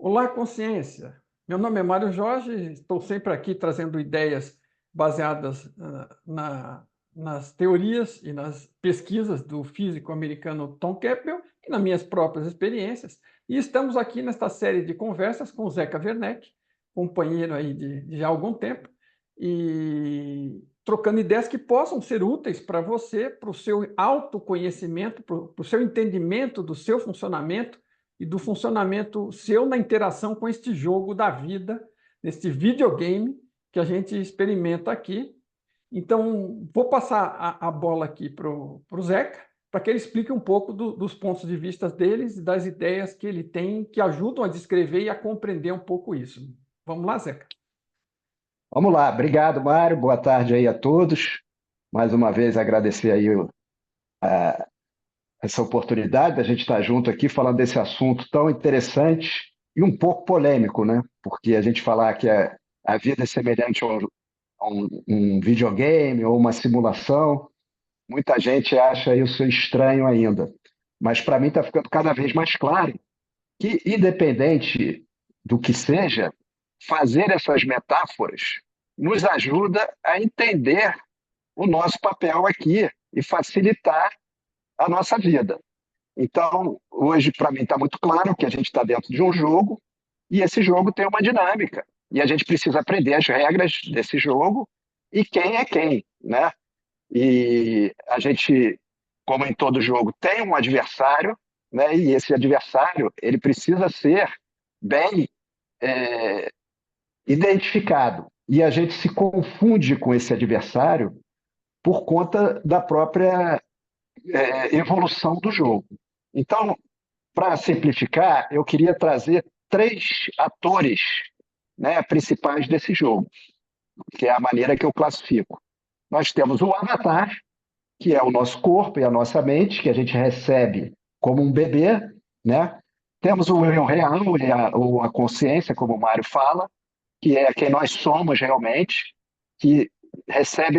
Olá, consciência. Meu nome é Mário Jorge, estou sempre aqui trazendo ideias baseadas nas teorias e nas pesquisas do físico americano Tom Campbell e nas minhas próprias experiências. E estamos aqui nesta série de conversas com o Zeca Werneck, companheiro aí de já algum tempo, e trocando ideias que possam ser úteis para você, para o seu autoconhecimento, para o seu entendimento do seu funcionamento e do funcionamento seu na interação com este jogo da vida, neste videogame que a gente experimenta aqui. Então, vou passar a bola aqui para o Zeca, para que ele explique um pouco dos pontos de vista deles e das ideias que ele tem que ajudam a descrever e a compreender um pouco isso. Vamos lá, Zeca? Vamos lá, obrigado, Mário. Boa tarde aí a todos. Mais uma vez agradecer aí essa oportunidade da gente estar junto aqui falando desse assunto tão interessante e um pouco polêmico, né? Porque a gente falar que a vida é semelhante a um videogame ou uma simulação, muita gente acha isso estranho ainda. Mas para mim está ficando cada vez mais claro que, independente do que seja, fazer essas metáforas nos ajuda a entender o nosso papel aqui e facilitar a nossa vida. Então, hoje, para mim, está muito claro que a gente está dentro de um jogo e esse jogo tem uma dinâmica. E a gente precisa aprender as regras desse jogo e quem é quem, né? E a gente, como em todo jogo, tem um adversário, né? E esse adversário ele precisa ser bem é, identificado. E a gente se confunde com esse adversário por conta da própria evolução do jogo. Então, para simplificar, eu queria trazer três atores, né, principais desse jogo, que é a maneira que eu classifico. Nós temos o avatar, que é o nosso corpo e a nossa mente, que a gente recebe como um bebê, né? Temos o eu real, ou a consciência, como o Mário fala, que é quem nós somos realmente, que recebe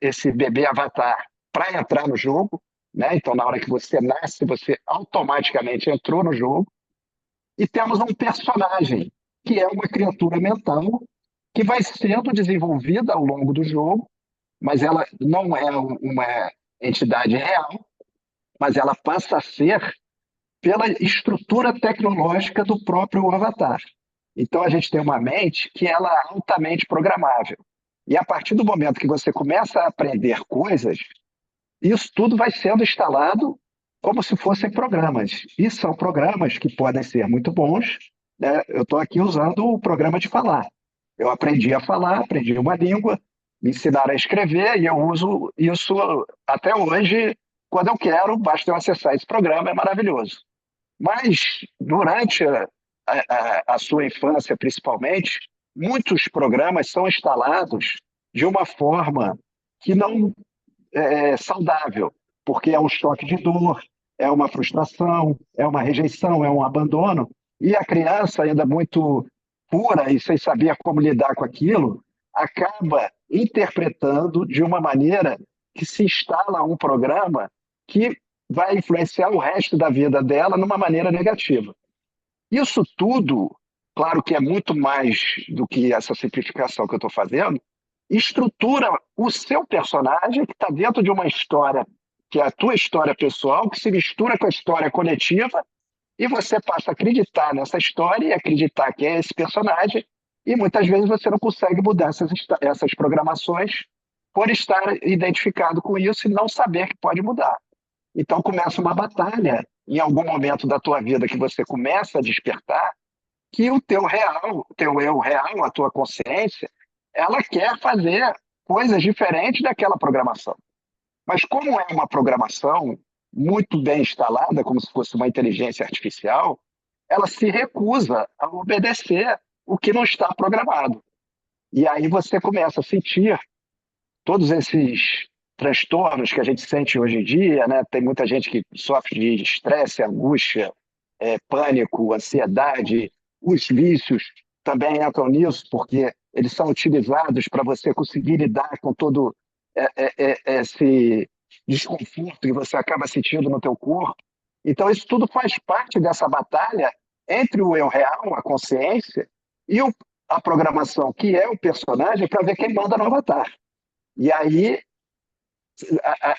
esse bebê avatar para entrar no jogo, né? Então, na hora que você nasce, você automaticamente entrou no jogo. E temos um personagem, que é uma criatura mental, que vai sendo desenvolvida ao longo do jogo, mas ela não é uma entidade real, mas ela passa a ser pela estrutura tecnológica do próprio avatar. Então a gente tem uma mente que ela é altamente programável. E a partir do momento que você começa a aprender coisas, isso tudo vai sendo instalado como se fossem programas. E são programas que podem ser muito bons, né? Eu estou aqui usando o programa de falar. Eu aprendi a falar, aprendi uma língua, me ensinaram a escrever e eu uso isso até hoje. Quando eu quero, basta eu acessar esse programa, é maravilhoso. Mas, durante a sua infância, principalmente, muitos programas são instalados de uma forma que não é saudável, porque é um choque de dor, é uma frustração, é uma rejeição, é um abandono, e a criança, ainda muito pura e sem saber como lidar com aquilo, acaba interpretando de uma maneira que se instala um programa que vai influenciar o resto da vida dela numa maneira negativa. Isso tudo, claro que é muito mais do que essa simplificação que eu estou fazendo, estrutura o seu personagem que está dentro de uma história, que é a tua história pessoal, que se mistura com a história coletiva, e você passa a acreditar nessa história e acreditar que é esse personagem, e muitas vezes você não consegue mudar essas programações por estar identificado com isso e não saber que pode mudar. Então começa uma batalha em algum momento da tua vida que você começa a despertar que o teu real, o teu eu real, a tua consciência, ela quer fazer coisas diferentes daquela programação. Mas como é uma programação muito bem instalada, como se fosse uma inteligência artificial, ela se recusa a obedecer o que não está programado. E aí você começa a sentir todos esses transtornos que a gente sente hoje em dia, né? Tem muita gente que sofre de estresse, angústia, pânico, ansiedade, os vícios também entram nisso, porque eles são utilizados para você conseguir lidar com todo esse desconforto que você acaba sentindo no teu corpo. Então, isso tudo faz parte dessa batalha entre o eu real, a consciência, e a programação, que é o personagem, para ver quem manda no avatar. E aí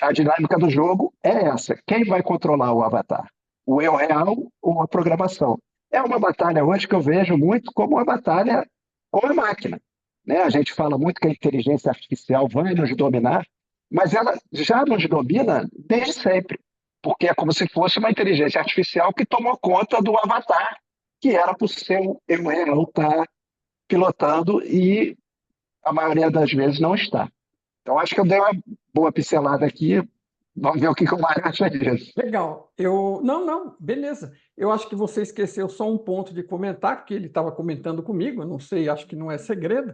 a dinâmica do jogo é essa. Quem vai controlar o avatar? O eu real ou a programação? É uma batalha hoje que eu vejo muito como uma batalha com a máquina. Né? A gente fala muito que a inteligência artificial vai nos dominar, mas ela já nos domina desde sempre, porque é como se fosse uma inteligência artificial que tomou conta do avatar, que era para o seu eu real estar pilotando e a maioria das vezes não está. Então, acho que eu dei uma boa pincelada aqui. Vamos ver o que o Mário acha disso. Legal. Não, beleza. Eu acho que você esqueceu só um ponto de comentar, porque ele estava comentando comigo, eu não sei, acho que não é segredo.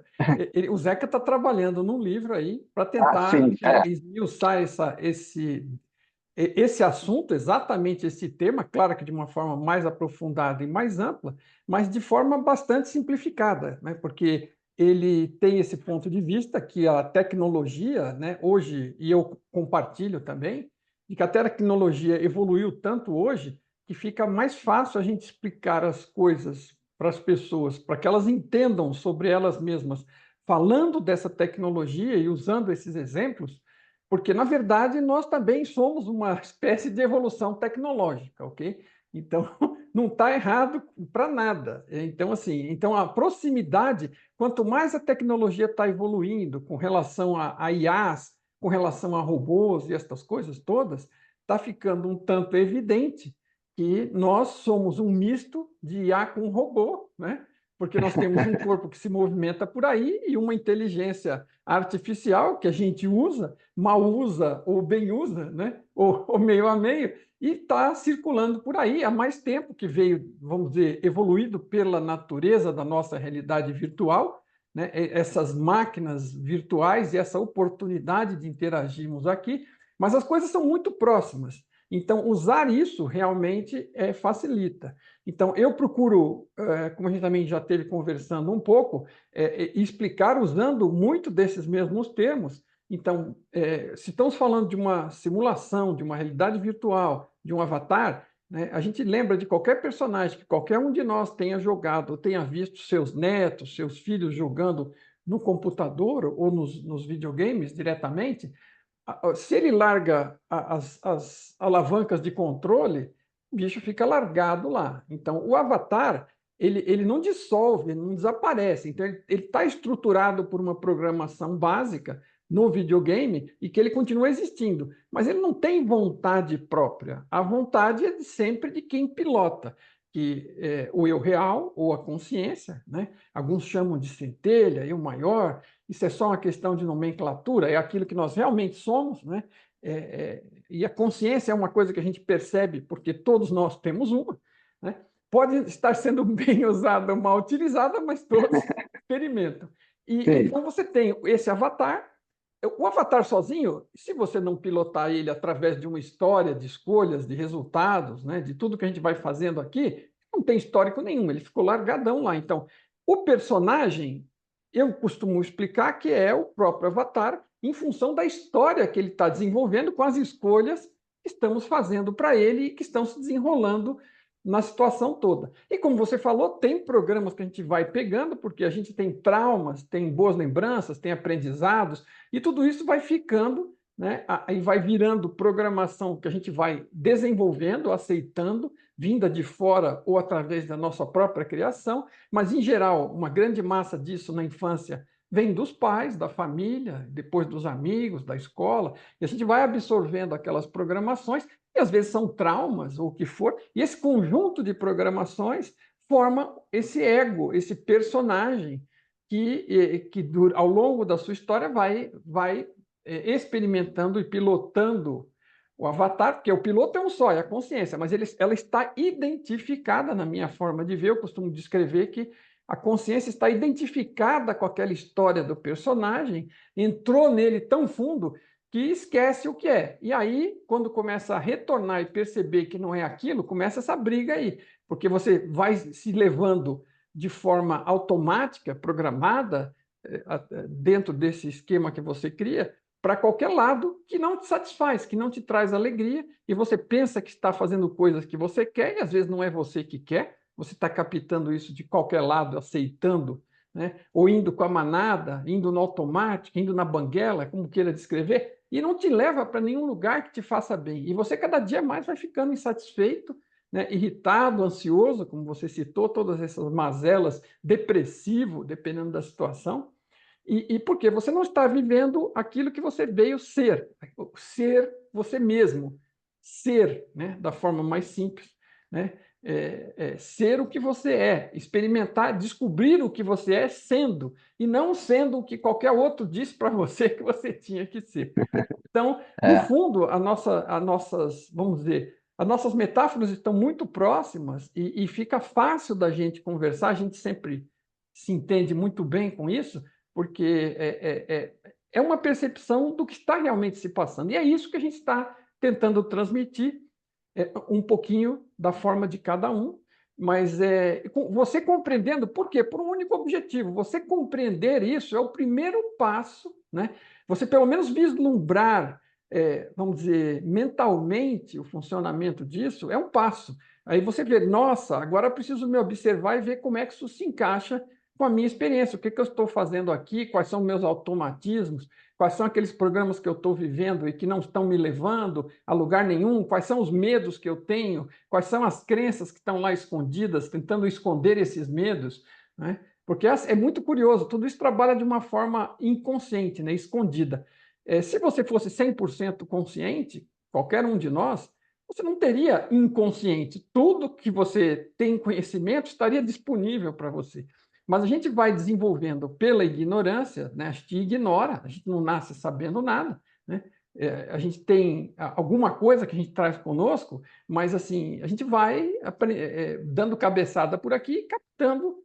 O Zeca está trabalhando num livro aí para Ah, tentar sim. esmiuçar esse assunto, exatamente esse tema, claro que de uma forma mais aprofundada e mais ampla, mas de forma bastante simplificada, né? Porque ele tem esse ponto de vista que a tecnologia, né, hoje, e eu compartilho também, de que a tecnologia evoluiu tanto hoje que fica mais fácil a gente explicar as coisas para as pessoas, para que elas entendam sobre elas mesmas, falando dessa tecnologia e usando esses exemplos, porque, na verdade, nós também somos uma espécie de evolução tecnológica, ok? Então, não está errado para nada. Então, assim, então a proximidade, quanto mais a tecnologia está evoluindo com relação a IAs, com relação a robôs e estas coisas todas, está ficando um tanto evidente que nós somos um misto de IA com robô, né? Porque nós temos um corpo que se movimenta por aí e uma inteligência artificial que a gente usa, mal usa ou bem usa, né? Ou meio a meio, e está circulando por aí há mais tempo, que veio, vamos dizer, evoluído pela natureza da nossa realidade virtual, né? Essas máquinas virtuais e essa oportunidade de interagirmos aqui, mas as coisas são muito próximas. Então, usar isso realmente facilita. Então, eu procuro, como a gente também já esteve conversando um pouco, explicar usando muito desses mesmos termos. Então, se estamos falando de uma simulação, de uma realidade virtual, de um avatar, né, a gente lembra de qualquer personagem que qualquer um de nós tenha jogado ou tenha visto seus netos, seus filhos jogando no computador ou nos videogames diretamente. Se ele larga as alavancas de controle, o bicho fica largado lá. Então, o avatar, ele não dissolve, ele não desaparece. Então, ele está estruturado por uma programação básica no videogame e que ele continua existindo. Mas ele não tem vontade própria. A vontade é sempre de quem pilota, que é o eu real ou a consciência, né? Alguns chamam de centelha, eu maior. Isso é só uma questão de nomenclatura, é aquilo que nós realmente somos, né? E a consciência é uma coisa que a gente percebe porque todos nós temos uma, né? Pode estar sendo bem usada ou mal utilizada, mas todos experimentam. E Sim. então você tem esse avatar. O avatar sozinho, se você não pilotar ele através de uma história de escolhas, de resultados, né, de tudo que a gente vai fazendo aqui, não tem histórico nenhum, ele ficou largadão lá. Então, o personagem, eu costumo explicar que é o próprio avatar em função da história que ele está desenvolvendo com as escolhas que estamos fazendo para ele e que estão se desenrolando na situação toda. E como você falou, tem programas que a gente vai pegando, porque a gente tem traumas, tem boas lembranças, tem aprendizados, e tudo isso vai ficando, né? Aí vai virando programação que a gente vai desenvolvendo, aceitando, vinda de fora ou através da nossa própria criação, mas, em geral, uma grande massa disso na infância vem dos pais, da família, depois dos amigos, da escola, e a gente vai absorvendo aquelas programações, e às vezes são traumas ou o que for, e esse conjunto de programações forma esse ego, esse personagem que ao longo da sua história vai experimentando e pilotando o avatar, porque o piloto é um só, é a consciência, mas ela está identificada na minha forma de ver. Eu costumo descrever que a consciência está identificada com aquela história do personagem, entrou nele tão fundo que esquece o que é. E aí, quando começa a retornar e perceber que não é aquilo, começa essa briga aí, porque você vai se levando de forma automática, programada, dentro desse esquema que você cria, para qualquer lado que não te satisfaz, que não te traz alegria, e você pensa que está fazendo coisas que você quer, e às vezes não é você que quer, você está captando isso de qualquer lado, aceitando, né? Ou indo com a manada, indo no automático, indo na banguela, como queira descrever, e não te leva para nenhum lugar que te faça bem. E você cada dia mais vai ficando insatisfeito, né? Irritado, ansioso, como você citou, todas essas mazelas, depressivo, dependendo da situação. E por quê? Você não está vivendo aquilo que você veio ser você mesmo, ser, né? Da forma mais simples, né? Ser o que você é, experimentar, descobrir o que você é sendo, e não sendo o que qualquer outro disse para você que você tinha que ser. Então, no É, fundo, vamos dizer, as nossas metáforas estão muito próximas e fica fácil da gente conversar, a gente sempre se entende muito bem com isso, porque é uma percepção do que está realmente se passando. E é isso que a gente está tentando transmitir, um pouquinho da forma de cada um, mas você compreendendo, por quê? Por um único objetivo. Você compreender isso é o primeiro passo, né? Você pelo menos vislumbrar, vamos dizer, mentalmente o funcionamento disso é um passo. Aí você vê, nossa, agora eu preciso me observar e ver como é que isso se encaixa com a minha experiência, o que eu estou fazendo aqui, quais são meus automatismos, quais são aqueles programas que eu estou vivendo e que não estão me levando a lugar nenhum, quais são os medos que eu tenho, quais são as crenças que estão lá escondidas, tentando esconder esses medos, né? Porque é muito curioso, tudo isso trabalha de uma forma inconsciente, né? Escondida. Se você fosse 100% consciente, qualquer um de nós, você não teria inconsciente. Tudo que você tem conhecimento estaria disponível para você. Mas a gente vai desenvolvendo pela ignorância, né? A gente ignora, a gente não nasce sabendo nada, né? A gente tem alguma coisa que a gente traz conosco, mas assim a gente vai dando cabeçada por aqui, captando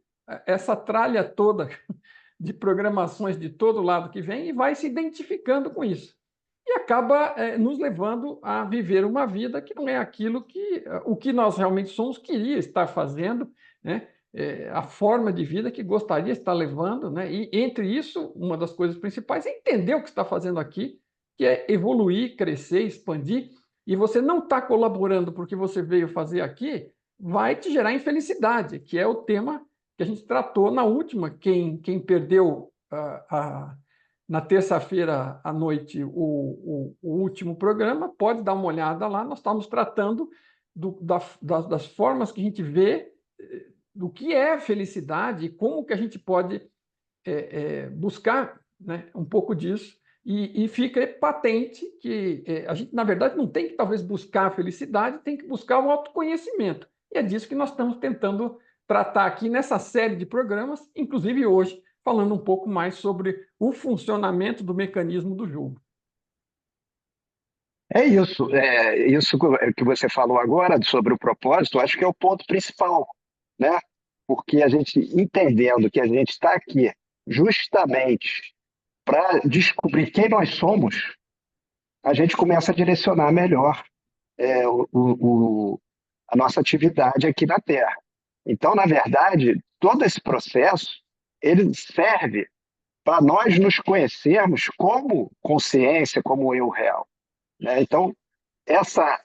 essa tralha toda de programações de todo lado que vem e vai se identificando com isso. E acaba nos levando a viver uma vida que não é aquilo que o que nós realmente somos queria estar fazendo, né? A forma de vida que gostaria de estar levando, né? E entre isso, uma das coisas principais é entender o que está fazendo aqui, que é evoluir, crescer, expandir. E você não está colaborando porque você veio fazer aqui, vai te gerar infelicidade, que é o tema que a gente tratou na última. Quem perdeu na terça-feira à noite o último programa, pode dar uma olhada lá. Nós estamos tratando das formas que a gente vê do que é felicidade e como que a gente pode buscar, né, um pouco disso. E fica patente que a gente, na verdade, não tem que talvez buscar a felicidade, tem que buscar o autoconhecimento. E é disso que nós estamos tentando tratar aqui nessa série de programas, inclusive hoje, falando um pouco mais sobre o funcionamento do mecanismo do jogo. isso que você falou agora sobre o propósito, acho que é o ponto principal, né? Porque a gente entendendo que a gente está aqui justamente para descobrir quem nós somos, a gente começa a direcionar melhor é, o, o, a nossa atividade aqui na Terra. Então, na verdade, todo esse processo ele serve para nós nos conhecermos como consciência, como eu real, né? Então, essa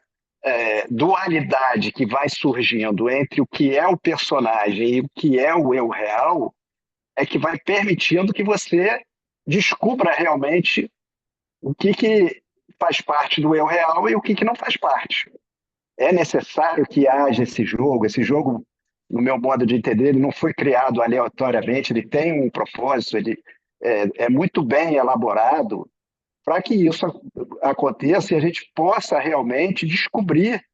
dualidade que vai surgindo entre o que é o personagem e o que é o eu real é que vai permitindo que você descubra realmente o que faz parte do eu real e o que não faz parte. É necessário que haja esse jogo. Esse jogo, no meu modo de entender, ele não foi criado aleatoriamente, ele tem um propósito, ele é muito bem elaborado para que isso aconteça e a gente possa realmente descobrir,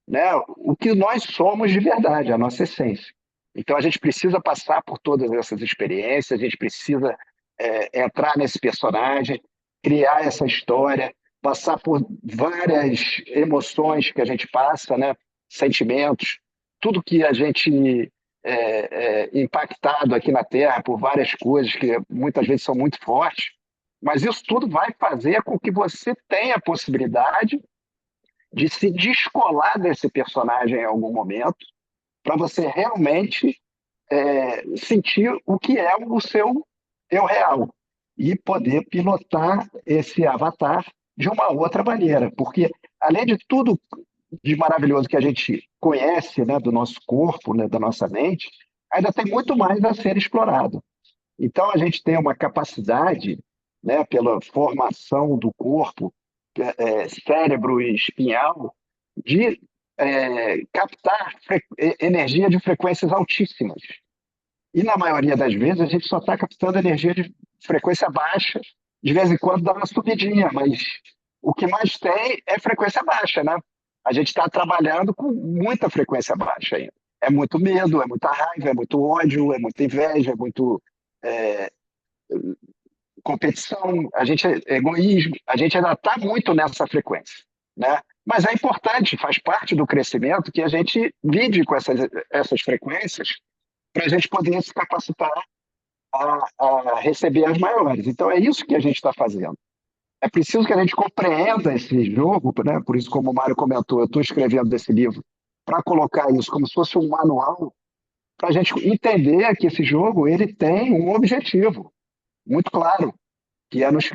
né, o que nós somos de verdade, a nossa essência. Então a gente precisa passar por todas essas experiências, a gente precisa entrar nesse personagem, criar essa história, passar por várias emoções que a gente passa, né, sentimentos, tudo que a gente impactado aqui na Terra por várias coisas que muitas vezes são muito fortes, mas isso tudo vai fazer com que você tenha a possibilidade de se descolar desse personagem em algum momento, para você realmente sentir o que é o seu eu real e poder pilotar esse avatar de uma outra maneira. Porque, além de tudo, de maravilhoso que a gente conhece, né, do nosso corpo, né, da nossa mente, ainda tem muito mais a ser explorado. Então, a gente tem uma capacidade, né, pela formação do corpo, cérebro e espinhal, de captar energia de frequências altíssimas. E, na maioria das vezes, a gente só está captando energia de frequência baixa, de vez em quando dá uma subidinha, mas o que mais tem é frequência baixa, né? A gente está trabalhando com muita frequência baixa ainda. É muito medo, é muita raiva, é muito ódio, é muita inveja, é muito é, competição, a gente é egoísmo, a gente ainda está muito nessa frequência, né? Mas é importante, faz parte do crescimento que a gente lide com essas frequências para a gente poder se capacitar a receber as maiores. Então é isso que a gente está fazendo. É preciso que a gente compreenda esse jogo, né? Por isso, como o Mário comentou, eu estou escrevendo esse livro para colocar isso como se fosse um manual, para a gente entender que esse jogo ele tem um objetivo muito claro, que é nos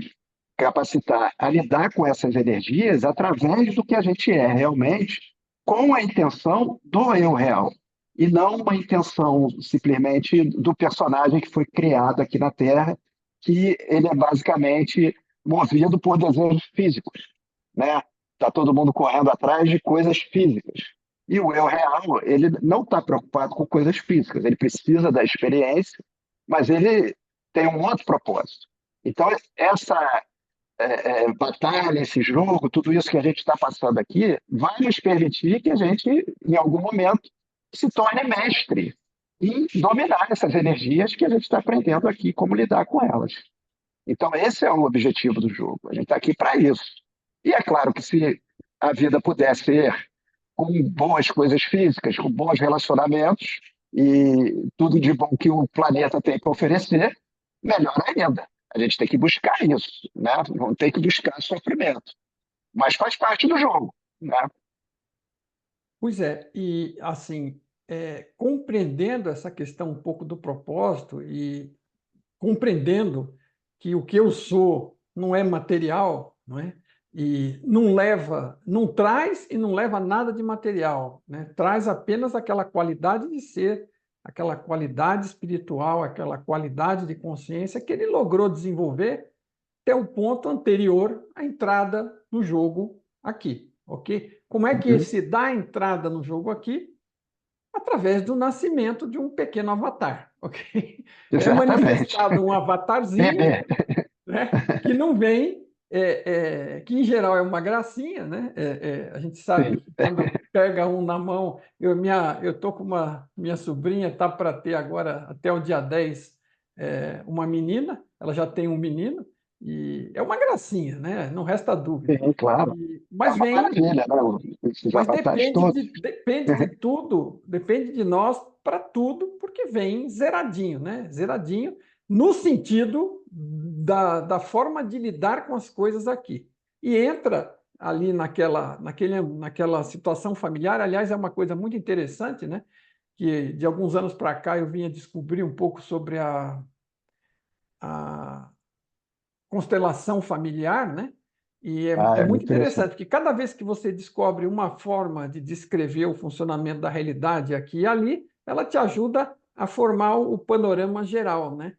capacitar a lidar com essas energias através do que a gente é realmente, com a intenção do eu real, e não uma intenção simplesmente do personagem que foi criado aqui na Terra, que ele é basicamente movido por desejos físicos, né? Tá todo mundo correndo atrás de coisas físicas. E o eu real, ele não está preocupado com coisas físicas, ele precisa da experiência, mas ele tem um outro propósito. Então, essa batalha, esse jogo, tudo isso que a gente está passando aqui, vai nos permitir que a gente, em algum momento, se torne mestre em dominar essas energias que a gente está aprendendo aqui, como lidar com elas. Então, esse é o objetivo do jogo. A gente está aqui para isso. E é claro que se a vida puder ser com boas coisas físicas, com bons relacionamentos e tudo de bom que o planeta tem para oferecer, melhor ainda. A gente tem que buscar isso, né? Não tem que buscar sofrimento. Mas faz parte do jogo, né? Pois é, e assim, compreendendo essa questão um pouco do propósito e compreendendo que o que eu sou não é material, não é? E não leva, não traz e não leva nada de material, né? Traz apenas aquela qualidade de ser, aquela qualidade espiritual, aquela qualidade de consciência que ele logrou desenvolver até o ponto anterior à entrada no jogo aqui, ok? Como é que Uhum. se dá a entrada no jogo aqui? Através do nascimento de um pequeno avatar, ok? É Exatamente. manifestado um avatarzinho, Bebê. né, que não vem, que em geral é uma gracinha, né? A gente sabe Sim. que quando pega um na mão, eu tô com minha sobrinha, tá para ter agora, até o dia 10 uma menina, ela já tem um menino, e é uma gracinha, né? Não resta dúvida. Sim, claro. É Mas uma vem maravilha, né? Esses mas avatares todos. depende de tudo, depende de nós para tudo, porque vem zeradinho, né? Zeradinho no sentido da forma de lidar com as coisas aqui. E entra ali naquela situação familiar. Aliás, é uma coisa muito interessante, né? Que de alguns anos para cá eu vinha descobrir um pouco sobre a constelação familiar, né? E Ah, é é muito muito interessante, interessante. porque cada vez que você descobre uma forma de descrever o funcionamento da realidade aqui e ali, ela te ajuda a formar o panorama geral, né?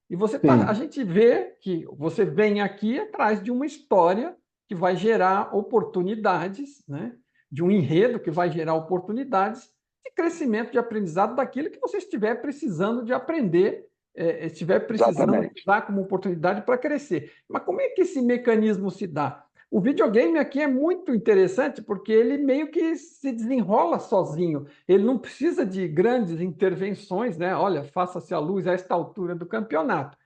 E a Sim, gente vê que você vem aqui atrás de uma história que vai gerar oportunidades, né? De um enredo que vai gerar oportunidades de crescimento, de aprendizado daquilo que você estiver precisando de aprender, estiver precisando exatamente. usar como oportunidade para crescer. Mas como é que esse mecanismo se dá? O videogame aqui é muito interessante porque ele meio que se desenrola sozinho. Ele não precisa de grandes intervenções, né? Olha, faça-se a luz a esta altura do campeonato.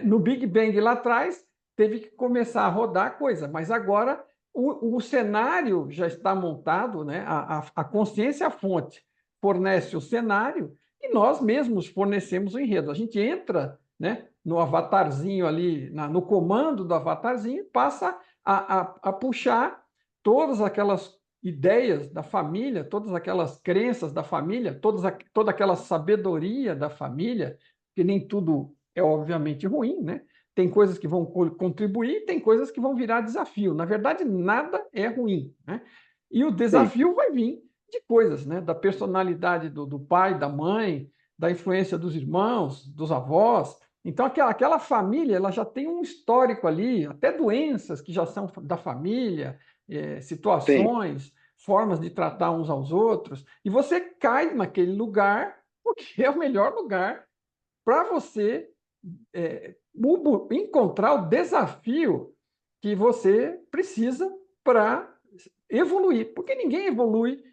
No Big Bang lá atrás, teve que começar a rodar a coisa, mas agora o cenário já está montado, né? A consciência, a fonte, fornece o cenário e nós mesmos fornecemos o enredo. A gente entra, né, no avatarzinho ali, no comando do avatarzinho, passa a puxar todas aquelas ideias da família, todas aquelas crenças da família, toda aquela sabedoria da família, que nem tudo é obviamente ruim, né? Tem coisas que vão contribuir, tem coisas que vão virar desafio. Na verdade, nada é ruim, né? E o sim, desafio vai vir de coisas, né? Da personalidade do pai, da mãe, da influência dos irmãos, dos avós. Então, aquela família ela já tem um histórico ali, até doenças que já são da família, sim. situações, formas de tratar uns aos outros, e você cai naquele lugar, porque é o melhor lugar para você encontrar o desafio que você precisa para evoluir, porque ninguém evolui,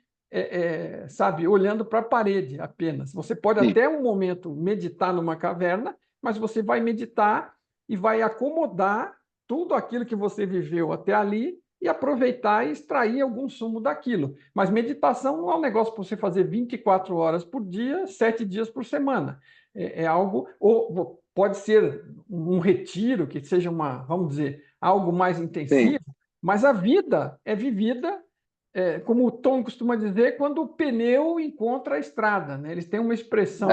sabe, olhando para a parede apenas. Você pode Sim. até um momento meditar numa caverna, mas você vai meditar e vai acomodar tudo aquilo que você viveu até ali e aproveitar e extrair algum sumo daquilo. Mas meditação não é um negócio para você fazer 24 horas por dia, 7 dias por semana. É algo, ou pode ser um retiro, que seja vamos dizer, algo mais Sim. intensivo, mas a vida é vivida, como o Tom costuma dizer, quando o pneu encontra a estrada. Né? Eles têm uma É, expressão,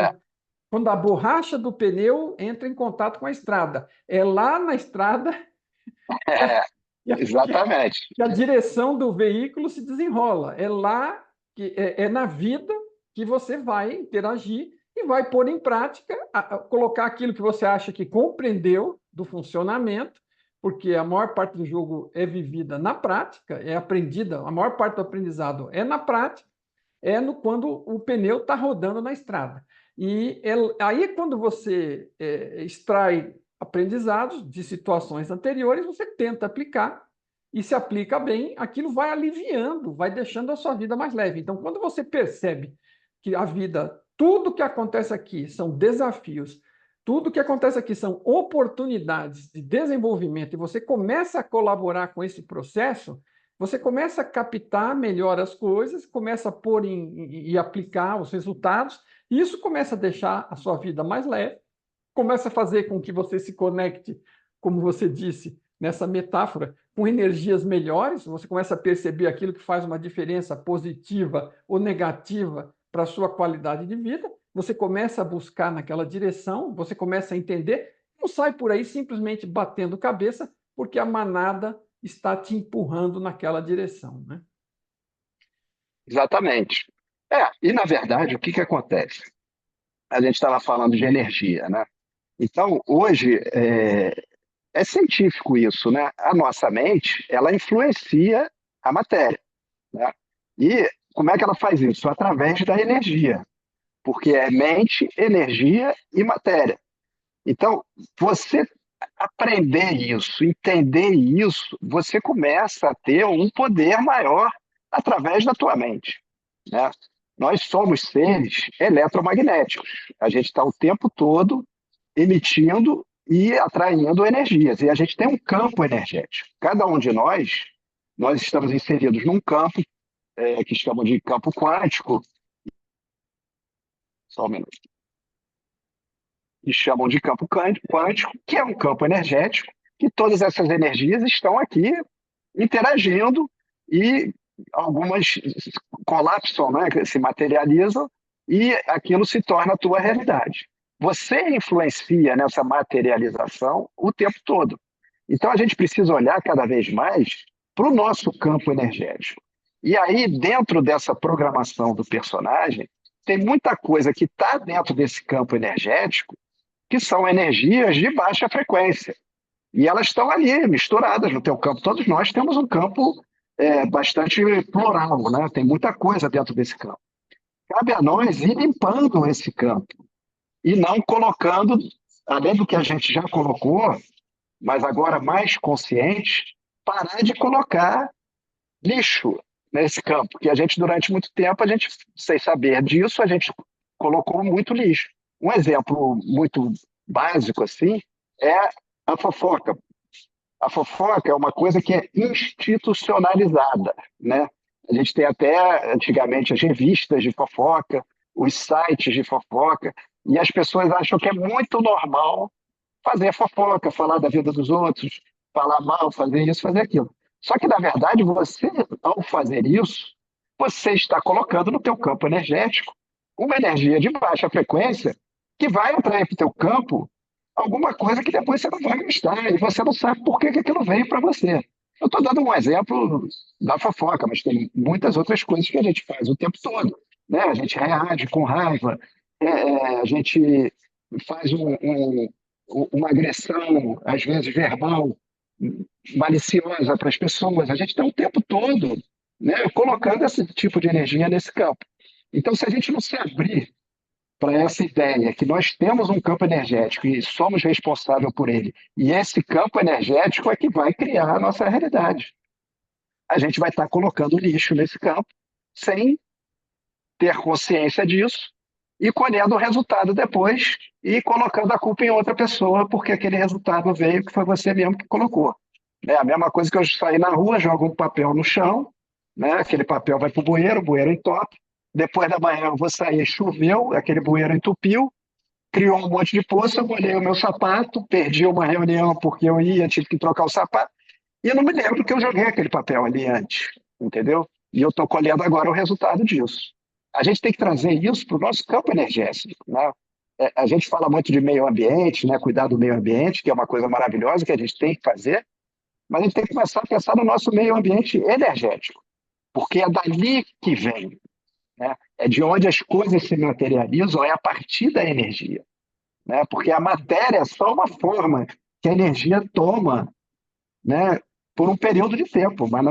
quando a borracha do pneu entra em contato com a estrada. É lá na estrada que a, é, que a, que a- exatamente. que a direção do veículo se desenrola. É lá, na vida que você vai interagir e vai pôr em prática, colocar aquilo que você acha que compreendeu do funcionamento, porque a maior parte do jogo é vivida na prática, é aprendida, a maior parte do aprendizado é na prática, quando o pneu está rodando na estrada. E aí, quando você extrai aprendizados de situações anteriores, você tenta aplicar, e se aplica bem, aquilo vai aliviando, vai deixando a sua vida mais leve. Então, quando você percebe que a vida, tudo que acontece aqui são desafios, tudo que acontece aqui são oportunidades de desenvolvimento, e você começa a colaborar com esse processo, você começa a captar melhor as coisas, começa a pôr e aplicar os resultados, e isso começa a deixar a sua vida mais leve, começa a fazer com que você se conecte, como você disse, nessa metáfora, com energias melhores, você começa a perceber aquilo que faz uma diferença positiva ou negativa para a sua qualidade de vida, você começa a buscar naquela direção, você começa a entender, não sai por aí simplesmente batendo cabeça, porque a manada está te empurrando naquela direção, né? Exatamente. E na verdade, o que que acontece? A gente estava falando de energia, né? Então, hoje, é científico isso, né? A nossa mente, ela influencia a matéria, né? E como é que ela faz isso? Através da energia, porque é mente, energia e matéria. Então, você aprender isso, entender isso, você começa a ter um poder maior através da tua mente, né? Nós somos seres eletromagnéticos. A gente está o tempo todo emitindo e atraindo energias. E a gente tem um campo energético. Cada um de nós estamos inseridos num campo que chamam de campo quântico, só um minuto, que chamam de campo quântico, que é um campo energético, que todas essas energias estão aqui interagindo e algumas colapsam, né, se materializam e aquilo se torna a tua realidade. Você influencia nessa materialização o tempo todo. Então a gente precisa olhar cada vez mais para o nosso campo energético. E aí, dentro dessa programação do personagem, tem muita coisa que está dentro desse campo energético que são energias de baixa frequência. E elas estão ali, misturadas no teu campo. Todos nós temos um campo bastante plural, né? Tem muita coisa dentro desse campo. Cabe a nós ir limpando esse campo e não colocando, além do que a gente já colocou, mas agora mais consciente, parar de colocar lixo nesse campo, que a gente, durante muito tempo, a gente, sem saber disso, a gente colocou muito lixo. Um exemplo muito básico, assim, é a fofoca. A fofoca é uma coisa que é institucionalizada, né? A gente tem até, antigamente, as revistas de fofoca, os sites de fofoca, e as pessoas acham que é muito normal fazer fofoca, falar da vida dos outros, falar mal, fazer isso, fazer aquilo. Só que, na verdade, você, ao fazer isso, você está colocando no teu campo energético uma energia de baixa frequência que vai atrair para o teu campo alguma coisa que depois você não vai gostar e você não sabe por que que aquilo veio para você. Eu estou dando um exemplo da fofoca, mas tem muitas outras coisas que a gente faz o tempo todo, né? A gente reage com raiva, a gente faz uma agressão, às vezes verbal, maliciosa para as pessoas. A gente está o tempo todo, né, colocando esse tipo de energia nesse campo. Então, se a gente não se abrir para essa ideia que nós temos um campo energético e somos responsáveis por ele, e esse campo energético é que vai criar a nossa realidade. A gente vai estar colocando lixo nesse campo sem ter consciência disso e colhendo o resultado depois e colocando a culpa em outra pessoa porque aquele resultado veio que foi você mesmo que colocou. É a mesma coisa que eu sair na rua, jogo um papel no chão, né? Aquele papel vai para o bueiro entope. Depois da manhã eu vou sair, choveu, aquele bueiro entupiu, criou um monte de poça, eu molhei o meu sapato, perdi uma reunião porque eu ia, tive que trocar o sapato, e eu não me lembro que eu joguei aquele papel ali antes, entendeu? E eu estou colhendo agora o resultado disso. A gente tem que trazer isso para o nosso campo energético, né? A gente fala muito de meio ambiente, né? Cuidar do meio ambiente, que é uma coisa maravilhosa que a gente tem que fazer, mas a gente tem que começar a pensar no nosso meio ambiente energético, porque é dali que vem, né? É de onde as coisas se materializam, é a partir da energia, né? Porque a matéria é só uma forma que a energia toma, né? Por um período de tempo, mas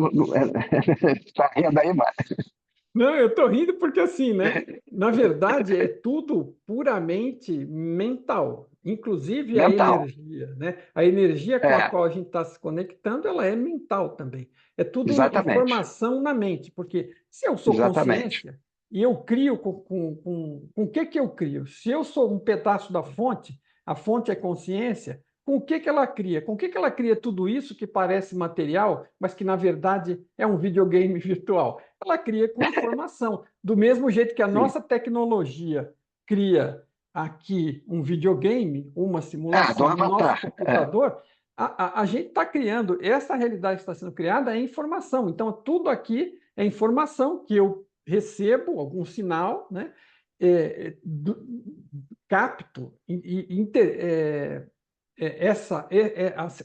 está rindo aí, mas Não, eu estou rindo porque, assim, né? Na verdade, é tudo puramente mental, inclusive a mental. energia, né? A energia com a É, qual a gente está se conectando, ela é mental também. É tudo exatamente, informação na mente, porque se eu sou exatamente. consciência e eu crio com o que eu crio? Se eu sou um pedaço da fonte, a fonte é consciência, com o que ela cria? Com o que ela cria tudo isso que parece material, mas que, na verdade, é um videogame virtual? Ela cria com informação. Do mesmo jeito que a Sim. nossa tecnologia cria aqui um videogame, uma Do simulação no nosso Avatar. É, computador, a gente está criando, essa realidade que está sendo criada é informação. Então, tudo aqui é informação que eu recebo, algum sinal, né? Capto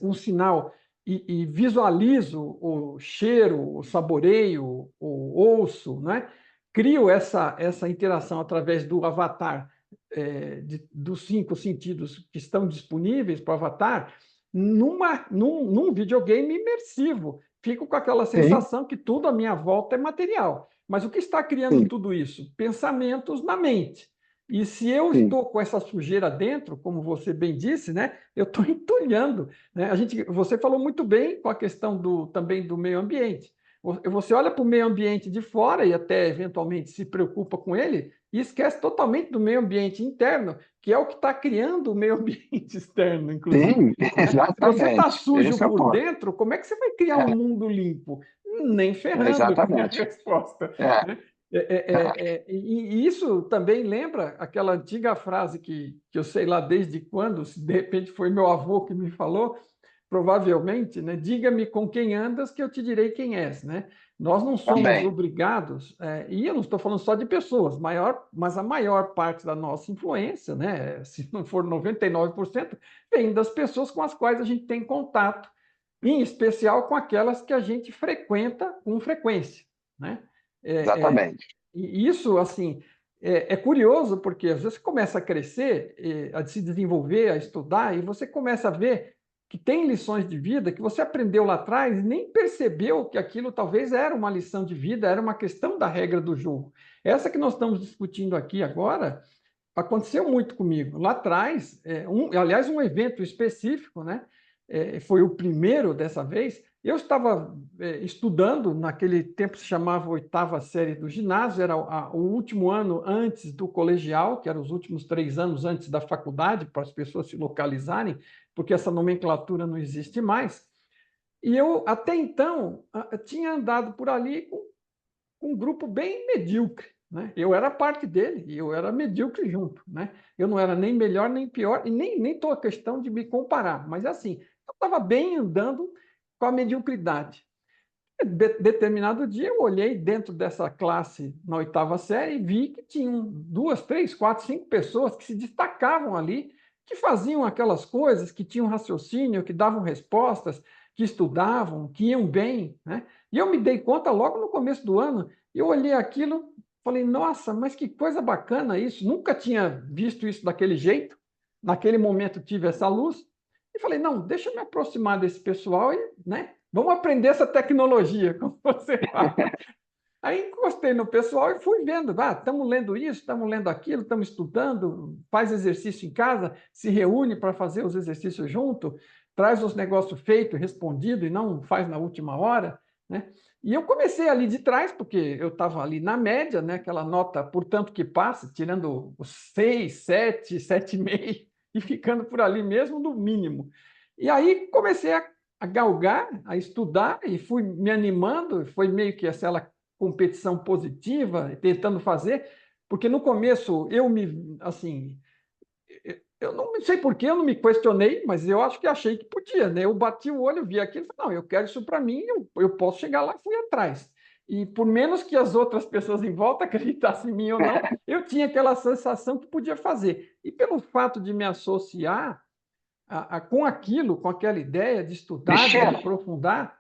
um sinal e visualizo o cheiro, o saboreio, o ouço, né? Crio essa interação através do avatar, dos 5 sentidos que estão disponíveis para o avatar, num videogame imersivo. Fico com aquela sim, sensação que tudo à minha volta é material. Mas o que está criando sim, tudo isso? Pensamentos na mente. E se eu sim. estou com essa sujeira dentro, como você bem disse, né, eu estou entulhando, né? Você falou muito bem com a questão também do meio ambiente. Você olha para o meio ambiente de fora e até eventualmente se preocupa com ele e esquece totalmente do meio ambiente interno, que é o que está criando o meio ambiente externo, inclusive. Sim, Né? Se você está exatamente. sujo Esse é o por ponto. dentro, como é que você vai criar um É, mundo limpo? Nem ferrando, é a exatamente. resposta. É, Né? é, E isso também lembra aquela antiga frase que eu sei lá desde quando, se de repente foi meu avô que me falou, provavelmente, né? Diga-me com quem andas que eu te direi quem és, né? Nós não somos também. obrigados, e eu não estou falando só de pessoas, mas a maior parte da nossa influência, né? Se não for 99%, vem das pessoas com as quais a gente tem contato, em especial com aquelas que a gente frequenta com frequência, né? Exatamente. E isso, assim, é curioso, porque às vezes você começa a crescer, a se desenvolver, a estudar, e você começa a ver que tem lições de vida que você aprendeu lá atrás e nem percebeu que aquilo talvez era uma lição de vida, era uma questão da regra do jogo. Essa que nós estamos discutindo aqui agora aconteceu muito comigo. Lá atrás, aliás, um evento específico, né? Foi o primeiro dessa vez. Eu estava estudando, naquele tempo se chamava oitava série do ginásio, era o último ano antes do colegial, que eram os últimos 3 anos antes da faculdade, para as pessoas se localizarem, porque essa nomenclatura não existe mais. E eu, até então, tinha andado por ali com um grupo bem medíocre. Né? Eu era parte dele e eu era medíocre junto. Né? Eu não era nem melhor nem pior, e nem estou a questão de me comparar, mas assim, eu estava bem andando com a mediocridade. Determinado dia, eu olhei dentro dessa classe na oitava série e vi que tinham 2, 3, 4, 5 pessoas que se destacavam ali, que faziam aquelas coisas, que tinham raciocínio, que davam respostas, que estudavam, que iam bem, né? E eu me dei conta logo no começo do ano, eu olhei aquilo, falei, nossa, mas que coisa bacana isso, nunca tinha visto isso daquele jeito, naquele momento tive essa luz, e falei, não, deixa eu me aproximar desse pessoal e, né, vamos aprender essa tecnologia, como você fala. Aí encostei no pessoal e fui vendo, estamos lendo isso, estamos lendo aquilo, estamos estudando, faz exercício em casa, se reúne para fazer os exercícios junto, traz os negócios feitos, respondido e não faz na última hora, né? E eu comecei ali de trás, porque eu estava ali na média, né? Aquela nota por tanto que passa, tirando os 6, 7, 7,5 e ficando por ali mesmo no mínimo. E aí comecei a galgar, a estudar e fui me animando, foi meio que aquela competição positiva, tentando fazer, porque no começo eu me, assim, eu não sei por que eu não me questionei, mas eu acho que achei que podia, né? Eu bati o olho, vi aquilo e falei, não, eu quero isso para mim, eu posso chegar lá e fui atrás. E por menos que as outras pessoas em volta acreditassem em mim ou não, eu tinha aquela sensação que podia fazer. E pelo fato de me associar com aquilo, com aquela ideia de estudar, de me Cristiano, aprofundar,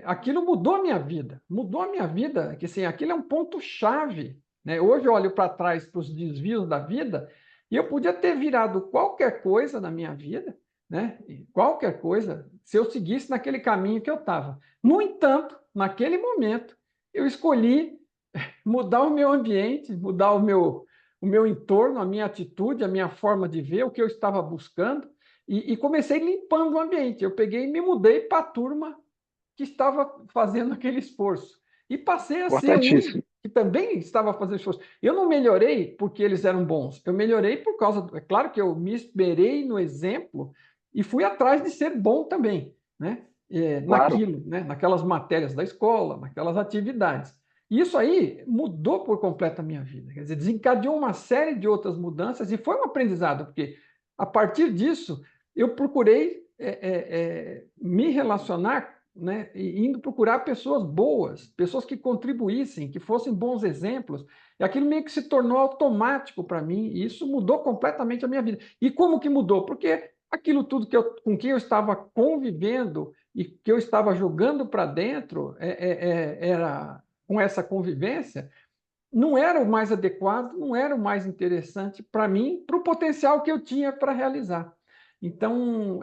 aquilo mudou a minha vida, que assim, aquilo é um ponto-chave, né? Hoje eu olho para trás para os desvios da vida e eu podia ter virado qualquer coisa na minha vida, né? Qualquer coisa, se eu seguisse naquele caminho que eu estava. No entanto, naquele momento, eu escolhi mudar o meu ambiente, mudar o meu entorno, a minha atitude, a minha forma de ver, o que eu estava buscando, e comecei limpando o ambiente. Eu peguei e me mudei para a turma que estava fazendo aquele esforço. E passei a ser um importantíssimo. que também estava fazendo esforço. Eu não melhorei porque eles eram bons, eu melhorei por causa. É claro que eu me esperei no exemplo e fui atrás de ser bom também, né? Claro, Naquilo, né? Naquelas matérias da escola, naquelas atividades. E isso aí mudou por completo a minha vida. Quer dizer, desencadeou uma série de outras mudanças e foi um aprendizado, porque a partir disso eu procurei me relacionar, né, indo procurar pessoas boas, pessoas que contribuíssem, que fossem bons exemplos. E aquilo meio que se tornou automático para mim, e isso mudou completamente a minha vida. E como que mudou? Porque aquilo tudo com que eu estava convivendo e que eu estava jogando para dentro era com essa convivência, não era o mais adequado, não era o mais interessante para mim, para o potencial que eu tinha para realizar. Então,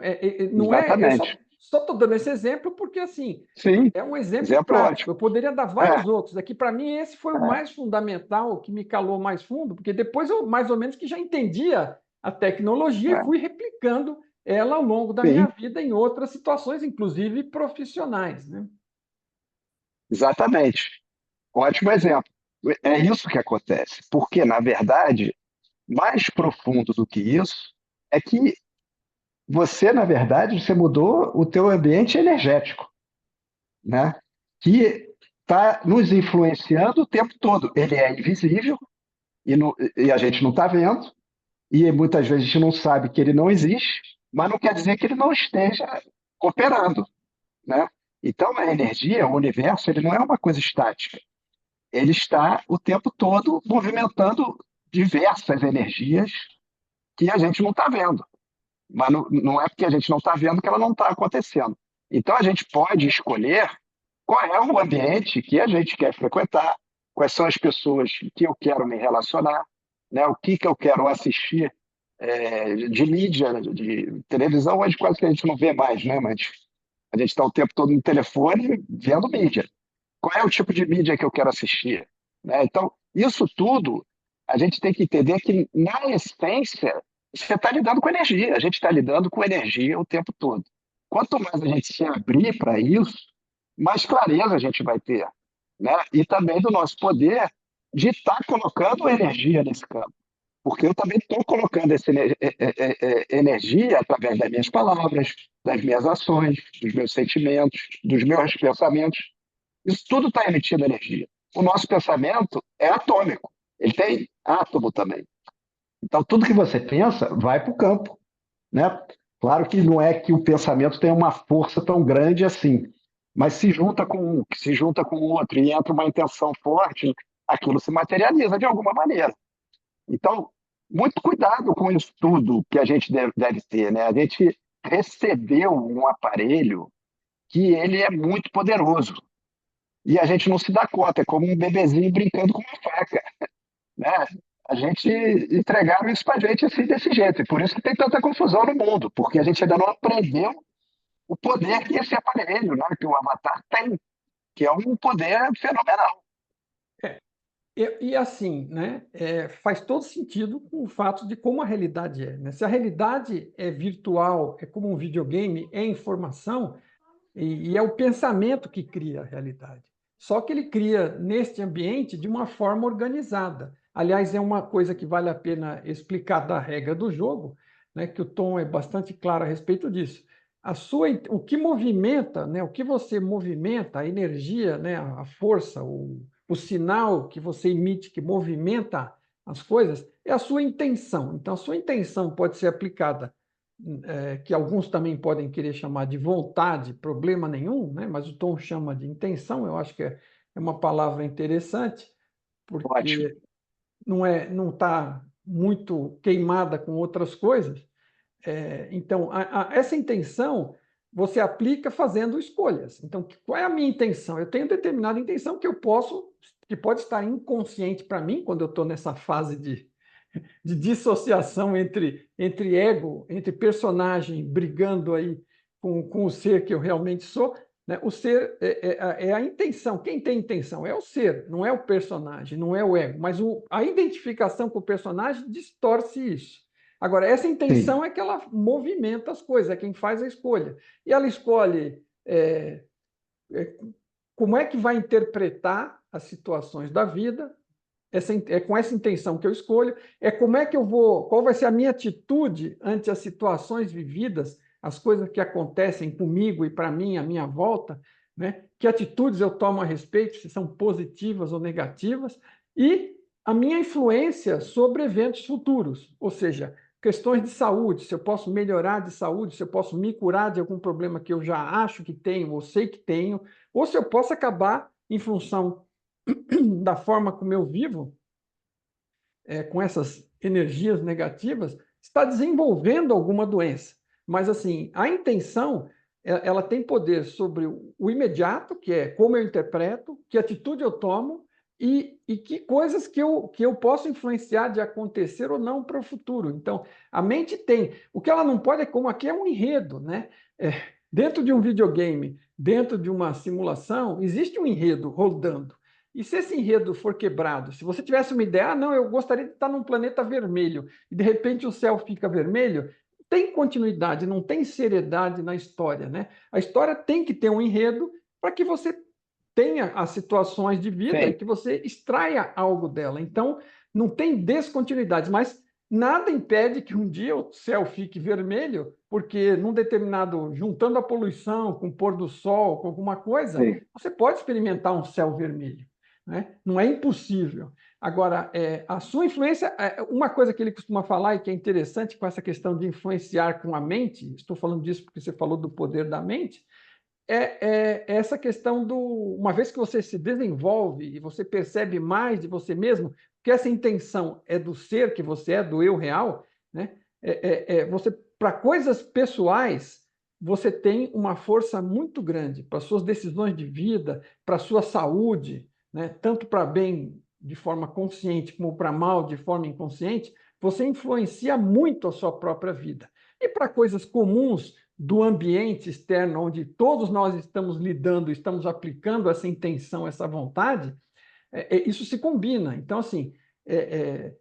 não é, eu exatamente. só estou dando esse exemplo porque, assim, Sim, é um exemplo exemplo prático. ótimo. Eu poderia dar É, vários outros. Aqui, para mim, esse foi o é, mais fundamental, que me calou mais fundo, porque depois eu, mais ou menos, que já entendia a tecnologia e é, fui replicando ela ao longo da minha sim, vida em outras situações, inclusive profissionais, né? exatamente. Ótimo exemplo. É isso que acontece. Porque, na verdade, mais profundo do que isso, é que você, na verdade, você mudou o teu ambiente energético, né? Que está nos influenciando o tempo todo. Ele é invisível e a gente não está vendo, e muitas vezes a gente não sabe que ele não existe, mas não quer dizer que ele não esteja operando, né? Então, a energia, o universo, ele não é uma coisa estática. Ele está o tempo todo movimentando diversas energias que a gente não está vendo. Mas não é porque a gente não está vendo que ela não está acontecendo. Então, a gente pode escolher qual é o ambiente que a gente quer frequentar, quais são as pessoas que eu quero me relacionar, né? O que eu quero assistir de mídia, de televisão, hoje quase que a gente não vê mais, né? Mas a gente está o tempo todo no telefone vendo mídia. Qual é o tipo de mídia que eu quero assistir? Né? Então, isso tudo a gente tem que entender que, na essência, você está lidando com energia. A gente está lidando com energia o tempo todo. Quanto mais a gente se abrir para isso, mais clareza a gente vai ter. Né? E também do nosso poder de estar colocando energia nesse campo. Porque eu também estou colocando essa energia através das minhas palavras, das minhas ações, dos meus sentimentos, dos meus pensamentos. Isso tudo está emitindo energia. O nosso pensamento é atômico, ele tem átomo também. Então, tudo que você pensa vai para o campo. Né? Claro que não é que o pensamento tenha uma força tão grande assim, mas se junta com um, que se junta com o outro e entra uma intenção forte, aquilo se materializa de alguma maneira. Então, muito cuidado com isso tudo que a gente deve ter. Né? A gente recebeu um aparelho que ele é muito poderoso. E a gente não se dá conta, é como um bebezinho brincando com uma faca, né? A gente entregaram isso para a gente assim, desse jeito. E por isso que tem tanta confusão no mundo, porque a gente ainda não aprendeu o poder que esse aparelho, né, que o Avatar tem, que é um poder fenomenal. E assim, né, faz todo sentido com o fato de como a realidade é, né? Se a realidade é virtual, é como um videogame, é informação, e é o pensamento que cria a realidade. Só que ele cria neste ambiente de uma forma organizada. Aliás, é uma coisa que vale a pena explicar da regra do jogo, né, que o Tom é bastante claro a respeito disso. O que movimenta, né, o que você movimenta, a energia, né, a força, o sinal que você emite que movimenta as coisas, é a sua intenção. Então, a sua intenção pode ser aplicada que alguns também podem querer chamar de vontade, problema nenhum, né? Mas o Tom chama de intenção, eu acho que é uma palavra interessante, Ótimo. porque não está muito queimada com outras coisas. Então, essa intenção você aplica fazendo escolhas. Então, qual é a minha intenção? Eu tenho determinada intenção que pode estar inconsciente para mim, quando eu estou nessa fase de dissociação entre ego, entre personagem brigando aí com o ser que eu realmente sou, né? O ser é a intenção. Quem tem intenção é o ser, não é o personagem, não é o ego. Mas a identificação com o personagem distorce isso. Agora, essa Sim, intenção é que ela movimenta as coisas, é quem faz a escolha. E ela escolhe como é que vai interpretar as situações da vida, é com essa intenção que eu escolho, é como é que eu vou, qual vai ser a minha atitude ante as situações vividas, as coisas que acontecem comigo e para mim, à minha volta, né? Que atitudes eu tomo a respeito, se são positivas ou negativas, e a minha influência sobre eventos futuros, ou seja, questões de saúde, se eu posso melhorar de saúde, se eu posso me curar de algum problema que eu já acho que tenho, ou sei que tenho, ou se eu posso acabar, em função da forma como eu vivo, com essas energias negativas, está desenvolvendo alguma doença. Mas, assim, a intenção, ela tem poder sobre o imediato, que é como eu interpreto, que atitude eu tomo e que coisas que eu posso influenciar de acontecer ou não para o futuro. Então, a mente tem. O que ela não pode é como aqui é um enredo, né? Dentro de um videogame, dentro de uma simulação, existe um enredo rodando. E se esse enredo for quebrado, se você tivesse uma ideia, não, eu gostaria de estar num planeta vermelho, e de repente o céu fica vermelho, tem continuidade, não tem seriedade na história, né? A história tem que ter um enredo para que você tenha as situações de vida e sim, que você extraia algo dela. Então, não tem descontinuidade, mas nada impede que um dia o céu fique vermelho, porque num determinado, juntando a poluição com o pôr do sol, com alguma coisa, sim. você pode experimentar um céu vermelho, né? Não é impossível. Agora, a sua influência, uma coisa que ele costuma falar e que é interessante com essa questão de influenciar com a mente, estou falando disso porque você falou do poder da mente, é essa questão uma vez que você se desenvolve e você percebe mais de você mesmo, que essa intenção é do ser que você é, do eu real, né? Você, para coisas pessoais, você tem uma força muito grande para suas decisões de vida, para sua saúde, né? Tanto para bem de forma consciente como para mal de forma inconsciente, você influencia muito a sua própria vida. E para coisas comuns do ambiente externo, onde todos nós estamos lidando, estamos aplicando essa intenção, essa vontade, isso se combina. Então, assim, é, é,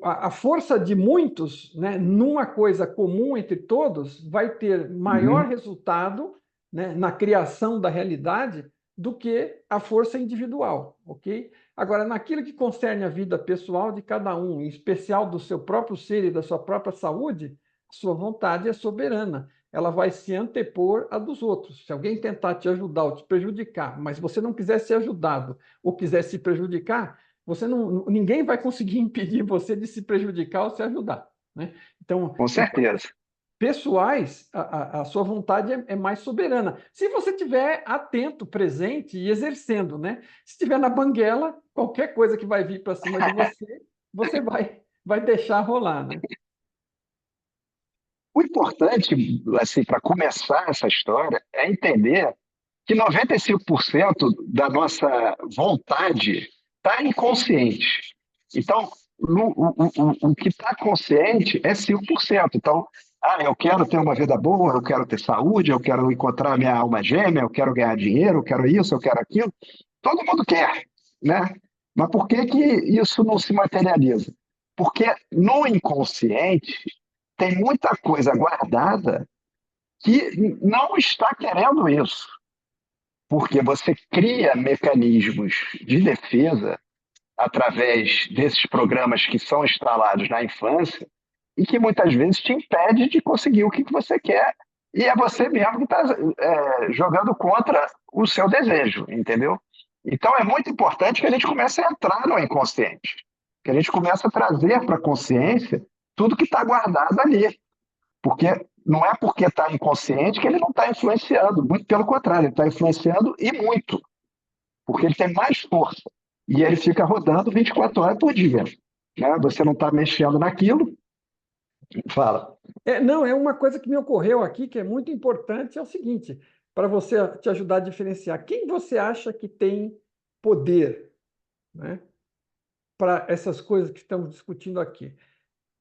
a força de muitos, né, numa coisa comum entre todos, vai ter maior Uhum. resultado, né, na criação da realidade do que a força individual, ok? Agora, naquilo que concerne a vida pessoal de cada um, em especial do seu próprio ser e da sua própria saúde, a sua vontade é soberana. Ela vai se antepor à dos outros. Se alguém tentar te ajudar ou te prejudicar, mas você não quiser ser ajudado ou quiser se prejudicar, ninguém vai conseguir impedir você de se prejudicar ou se ajudar, né? Então, Com em coisas certeza. pessoais, a sua vontade é mais soberana. Se você estiver atento, presente e exercendo, né? Se estiver na banguela, qualquer coisa que vai vir para cima de você, você vai deixar rolar, né? O importante, assim, para começar essa história, é entender que 95% da nossa vontade está inconsciente. Então, o que está consciente é 5%. Então, eu quero ter uma vida boa, eu quero ter saúde, eu quero encontrar minha alma gêmea, eu quero ganhar dinheiro, eu quero isso, eu quero aquilo. Todo mundo quer, né? Mas por que que isso não se materializa? Porque no inconsciente tem muita coisa guardada que não está querendo isso, porque você cria mecanismos de defesa através desses programas que são instalados na infância e que muitas vezes te impede de conseguir o que você quer e é você mesmo que está jogando contra o seu desejo, entendeu? Então é muito importante que a gente comece a entrar no inconsciente, que a gente comece a trazer para a consciência tudo que está guardado ali, porque não é porque está inconsciente que ele não está influenciando, muito pelo contrário, ele está influenciando e muito, porque ele tem mais força. E ele fica rodando 24 horas por dia. Né? Você não está mexendo naquilo, fala. Não, é uma coisa que me ocorreu aqui que é muito importante, é o seguinte, para você te ajudar a diferenciar, quem você acha que tem poder, né, para essas coisas que estamos discutindo aqui?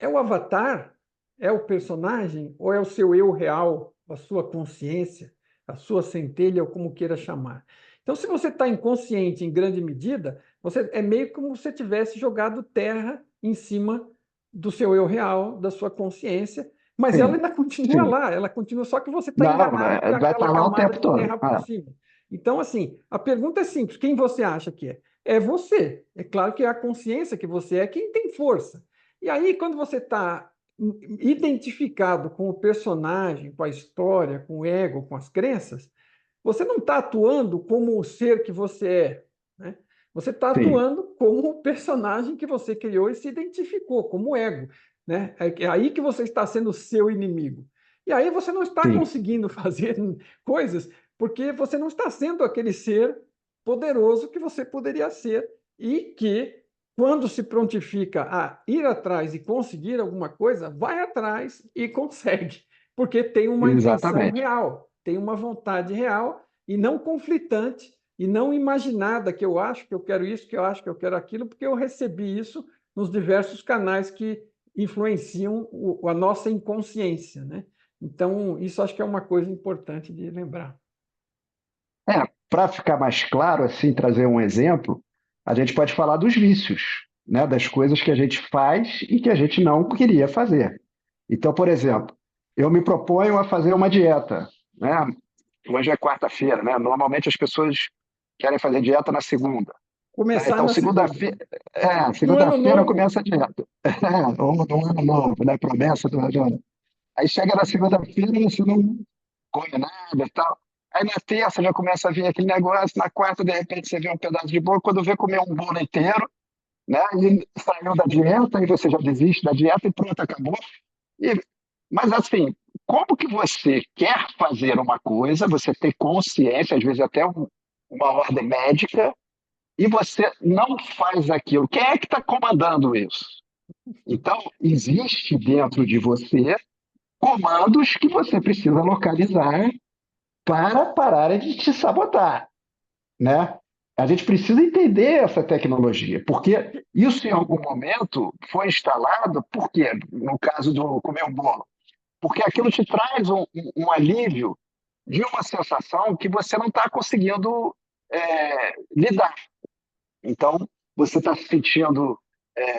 É o avatar? É o personagem? Ou é o seu eu real, a sua consciência, a sua centelha, ou como queira chamar? Então, se você está inconsciente em grande medida, você é meio como se você tivesse jogado terra em cima do seu eu real, da sua consciência, mas ela Sim, ainda continua sim. lá, ela continua, só que você está Não, enganado por vai aquela estar lá o camada tempo de todo. terra por cima. Então, assim, a pergunta é simples: quem você acha que é? É você. É claro que é a consciência que você é quem tem força. E aí, quando você está identificado com o personagem, com a história, com o ego, com as crenças, você não está atuando como o ser que você é, né? Você está Sim, atuando como o personagem que você criou e se identificou, como o ego, né? É aí que você está sendo o seu inimigo. E aí você não está sim, conseguindo fazer coisas porque você não está sendo aquele ser poderoso que você poderia ser e que, quando se prontifica a ir atrás e conseguir alguma coisa, vai atrás e consegue, porque tem uma intenção exatamente. real, tem uma vontade real e não conflitante e não imaginada, que eu acho que eu quero isso, que eu acho que eu quero aquilo, porque eu recebi isso nos diversos canais que influenciam a nossa inconsciência, né? Então, isso acho que é uma coisa importante de lembrar. Para ficar mais claro, assim, trazer um exemplo, a gente pode falar dos vícios, né? Das coisas que a gente faz e que a gente não queria fazer. Então, por exemplo, eu me proponho a fazer uma dieta, né? Hoje é quarta-feira, né? Normalmente as pessoas querem fazer dieta na segunda. Né? Começar Então, na segunda. No ano segunda-feira novo, começa a dieta. Ou no ano novo, né? Promessa do ano. Aí chega na segunda-feira e você não come nada e tal. Aí na terça já começa a vir aquele negócio, na quarta, de repente, você vê um pedaço de bolo, quando vê comer um bolo inteiro, né? E saiu da dieta, e você já desiste da dieta e pronto, acabou. E, mas assim, como que você quer fazer uma coisa, você tem consciência, às vezes até uma ordem médica, e você não faz aquilo? Quem é que está comandando isso? Então, existe dentro de você comandos que você precisa localizar para pararem de te sabotar, né? A gente precisa entender essa tecnologia, porque isso em algum momento foi instalado, por quê? No caso do comer um bolo, porque aquilo te traz um alívio de uma sensação que você não está conseguindo lidar. Então, você está se sentindo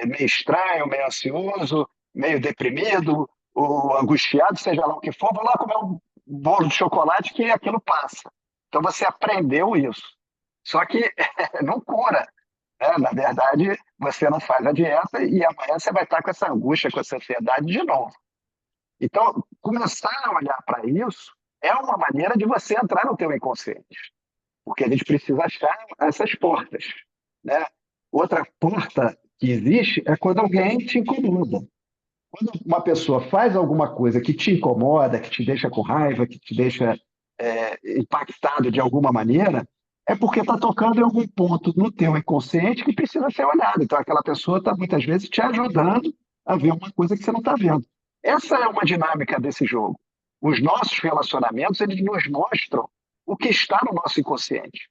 meio estranho, meio ansioso, meio deprimido, ou angustiado, seja lá o que for, vou lá comer um bolo de chocolate que aquilo passa. Então, você aprendeu isso. Só que não cura. Né? Na verdade, você não faz a dieta e amanhã você vai estar com essa angústia, com essa ansiedade de novo. Então, começar a olhar para isso é uma maneira de você entrar no teu inconsciente, porque a gente precisa achar essas portas, né? Outra porta que existe é quando alguém te incomoda. Quando uma pessoa faz alguma coisa que te incomoda, que te deixa com raiva, que te deixa impactado de alguma maneira, é porque está tocando em algum ponto no teu inconsciente que precisa ser olhado. Então, aquela pessoa está muitas vezes te ajudando a ver uma coisa que você não está vendo. Essa é uma dinâmica desse jogo. Os nossos relacionamentos, eles nos mostram o que está no nosso inconsciente.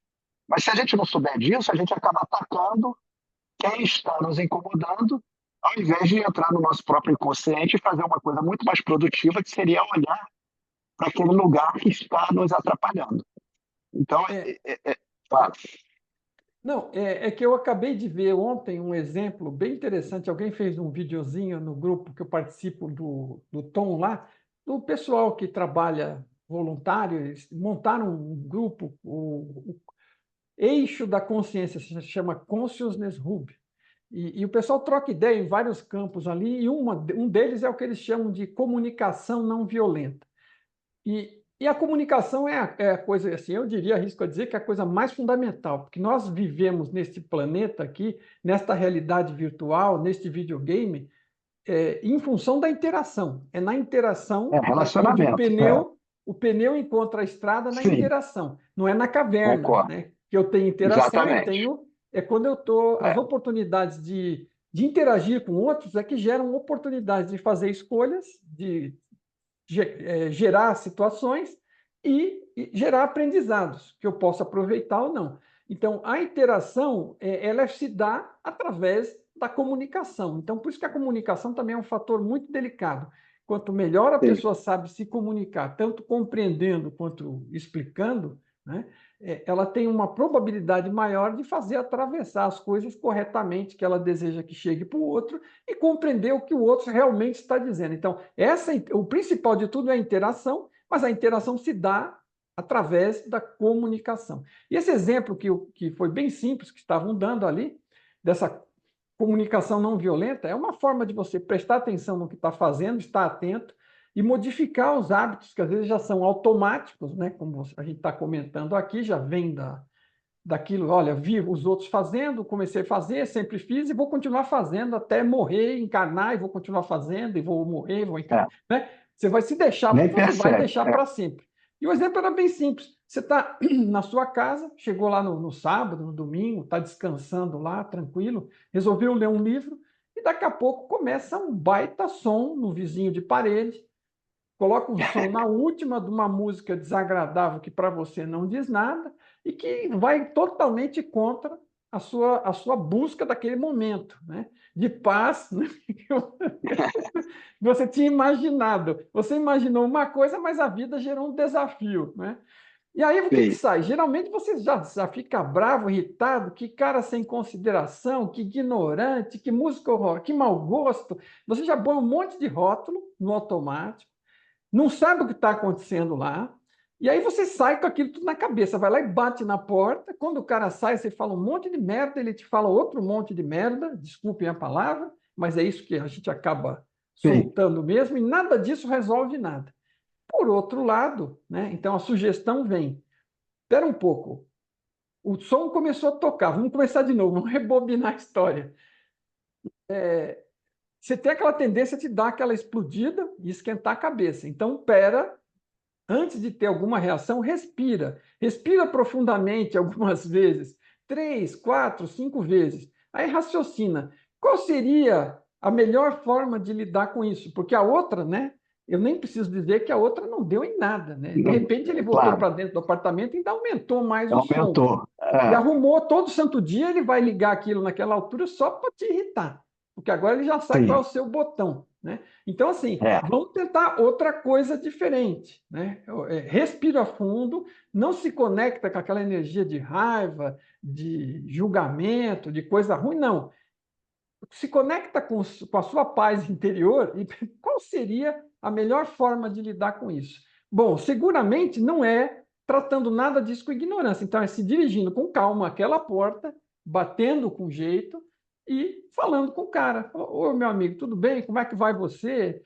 Mas se a gente não souber disso, a gente acaba atacando quem está nos incomodando, ao invés de entrar no nosso próprio inconsciente e fazer uma coisa muito mais produtiva, que seria olhar para aquele lugar que está nos atrapalhando. Então, É, claro. não, é que eu acabei de ver ontem um exemplo bem interessante. Alguém fez um videozinho no grupo que eu participo do Tom lá, do pessoal que trabalha voluntário, eles montaram um grupo, o Eixo da Consciência, se chama Consciousness Hub. E o pessoal troca ideia em vários campos ali, e um deles é o que eles chamam de comunicação não violenta. E a comunicação é a coisa, assim, eu diria, arrisco a dizer que é a coisa mais fundamental, porque nós vivemos neste planeta aqui, nesta realidade virtual, neste videogame, em função da interação. É na interação onde Relacionamento. o pneu encontra a estrada na Sim, interação, não é na caverna, concordo. né? Que eu tenho interação, eu Exatamente. tenho. É quando eu estou. As É, oportunidades de interagir com outros é que geram oportunidades de fazer escolhas, de gerar situações e gerar aprendizados que eu possa aproveitar ou não. Então, a interação, ela se dá através da comunicação. Então, por isso que a comunicação também é um fator muito delicado. Quanto melhor a sim. pessoa sabe se comunicar, tanto compreendendo quanto explicando, né, ela tem uma probabilidade maior de fazer atravessar as coisas corretamente que ela deseja que chegue para o outro e compreender o que o outro realmente está dizendo. Então, o principal de tudo é a interação, mas a interação se dá através da comunicação. E esse exemplo que foi bem simples, que estavam dando ali, dessa comunicação não violenta, é uma forma de você prestar atenção no que está fazendo, estar atento e modificar os hábitos que às vezes já são automáticos, né? Como a gente está comentando aqui, já vem daquilo, olha, vi os outros fazendo, comecei a fazer, sempre fiz e vou continuar fazendo até morrer, encarnar e vou continuar fazendo e vou morrer, vou É, encarnar, né? Você vai se deixar, nem você vai percebe. deixar para sempre. E o exemplo era bem simples. Você está na sua casa, chegou lá no sábado, no domingo, está descansando lá, tranquilo, resolveu ler um livro e daqui a pouco começa um baita som no vizinho de parede, coloca um som na última de uma música desagradável que para você não diz nada e que vai totalmente contra a sua busca daquele momento, né? De paz, né? Você tinha imaginado. Você imaginou uma coisa, mas a vida gerou um desafio, né? E aí o que Sim, sai? Geralmente você já fica bravo, irritado, que cara sem consideração, que ignorante, que música horror, que mau gosto. Você já põe um monte de rótulo no automático, não sabe o que está acontecendo lá, e aí você sai com aquilo tudo na cabeça, vai lá e bate na porta. Quando o cara sai, você fala um monte de merda, ele te fala outro monte de merda, desculpem a palavra, mas é isso que a gente acaba sim. soltando mesmo, e nada disso resolve nada. Por outro lado, né, então a sugestão vem: espera um pouco, o som começou a tocar, vamos começar de novo, vamos rebobinar a história. Você tem aquela tendência de dar aquela explodida e esquentar a cabeça. Então, pera, antes de ter alguma reação, respira. Respira profundamente algumas vezes, 3, 4, 5 vezes. Aí raciocina. Qual seria a melhor forma de lidar com isso? Porque a outra, né? Eu nem preciso dizer que a outra não deu em nada, né? De repente ele voltou Claro, para dentro do apartamento e ainda aumentou mais o som. aumentou. E arrumou todo santo dia, ele vai ligar aquilo naquela altura só para te irritar. Porque agora ele já sabe qual é Sim, o seu botão, né? Então, assim, é. vamos tentar outra coisa diferente, né? Respira fundo, não se conecta com aquela energia de raiva, de julgamento, de coisa ruim, não. Se conecta com a sua paz interior e qual seria a melhor forma de lidar com isso? Bom, seguramente não é tratando nada disso com ignorância. Então, é se dirigindo com calma àquela porta, batendo com jeito e falando com o cara. Ô, meu amigo, tudo bem? Como é que vai você?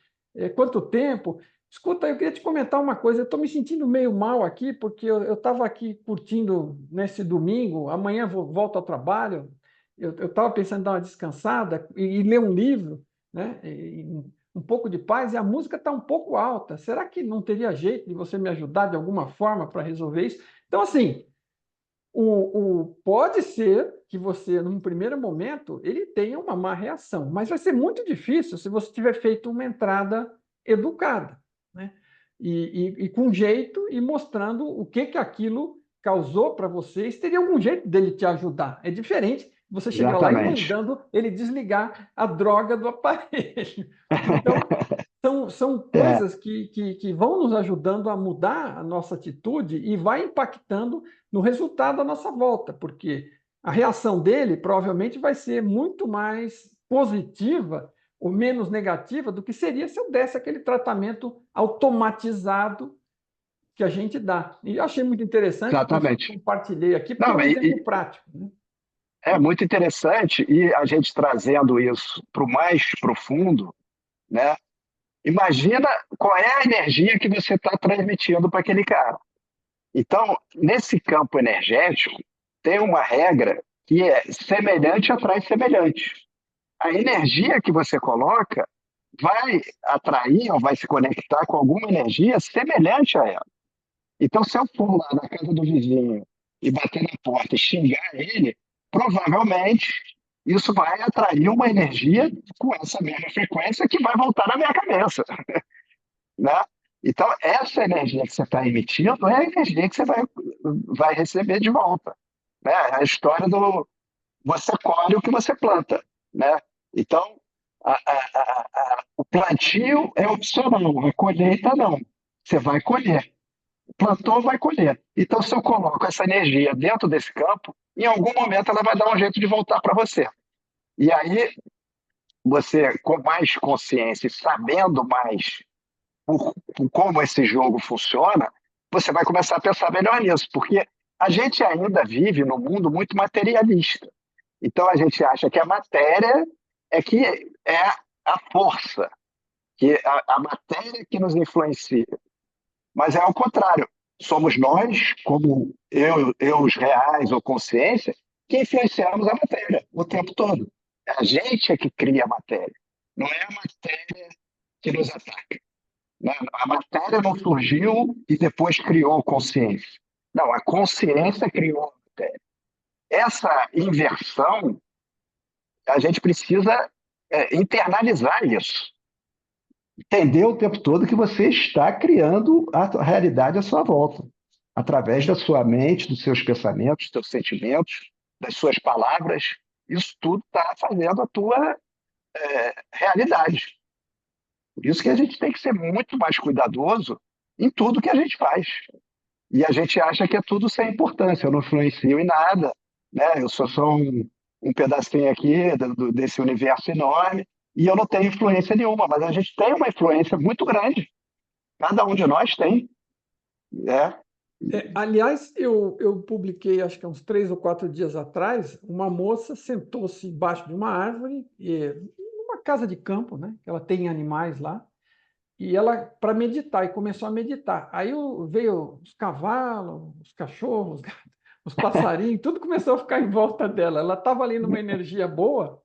Quanto tempo? Escuta, eu queria te comentar uma coisa. Eu estou me sentindo meio mal aqui, porque eu estava aqui curtindo nesse domingo, amanhã volto ao trabalho. Eu estava pensando em dar uma descansada e ler um livro, né? Um pouco de paz, e a música está um pouco alta. Será que não teria jeito de você me ajudar de alguma forma para resolver isso? Então, assim, pode ser que você, num primeiro momento, ele tenha uma má reação, mas vai ser muito difícil se você tiver feito uma entrada educada, né? E com jeito e mostrando o que aquilo causou para vocês, teria algum jeito dele te ajudar. É diferente você chegar lá e Exatamente. mandando ele desligar a droga do aparelho. Então, são É, coisas que vão nos ajudando a mudar a nossa atitude e vai impactando no resultado da nossa volta, porque a reação dele provavelmente vai ser muito mais positiva ou menos negativa do que seria se eu desse aquele tratamento automatizado que a gente dá. E eu achei muito interessante, por isso que eu exatamente. compartilhei aqui, porque é Não, um exemplo prático, né? é muito interessante e a gente trazendo isso para o mais profundo, né? Imagina qual é a energia que você está transmitindo para aquele cara. Então, nesse campo energético, tem uma regra que é semelhante atrai semelhante. A energia que você coloca vai atrair ou vai se conectar com alguma energia semelhante a ela. Então, se eu for lá na casa do vizinho e bater na porta e xingar ele, provavelmente isso vai atrair uma energia com essa mesma frequência que vai voltar na minha cabeça, né? Então, essa energia que você está emitindo é a energia que você vai receber de volta, né? A história do você colhe o que você planta, né? Então, o plantio é opcional, a colheita não. Você vai colher. Plantou, vai colher. Então, se eu coloco essa energia dentro desse campo, em algum momento ela vai dar um jeito de voltar para você. E aí, você, com mais consciência e sabendo mais por como esse jogo funciona, você vai começar a pensar melhor nisso, porque a gente ainda vive num mundo muito materialista. Então, a gente acha que a matéria é que é a força, que a matéria que nos influencia. Mas é ao contrário. Somos nós, como os reais ou consciência, que influenciamos a matéria o tempo todo. A gente é que cria a matéria. Não é a matéria que nos ataca, né? A matéria não surgiu e depois criou consciência. Não, a consciência criou a matéria. Essa inversão, a gente precisa internalizar isso. Entender o tempo todo que você está criando a realidade à sua volta, através da sua mente, dos seus pensamentos, dos seus sentimentos, das suas palavras. Isso tudo está fazendo a tua realidade. Por isso que a gente tem que ser muito mais cuidadoso em tudo que a gente faz. E a gente acha que é tudo sem importância, eu não influencio em nada, né? Eu sou só um pedacinho aqui desse universo enorme e eu não tenho influência nenhuma, mas a gente tem uma influência muito grande. Cada um de nós tem, né? Aliás, eu publiquei, acho que há uns 3 ou 4 dias atrás, uma moça sentou-se embaixo de uma árvore, numa casa de campo, né? Ela tem animais lá, e ela para meditar, e começou a meditar. Aí veio os cavalos, os cachorros, os gatos, os passarinhos, tudo começou a ficar em volta dela. Ela estava ali numa energia boa,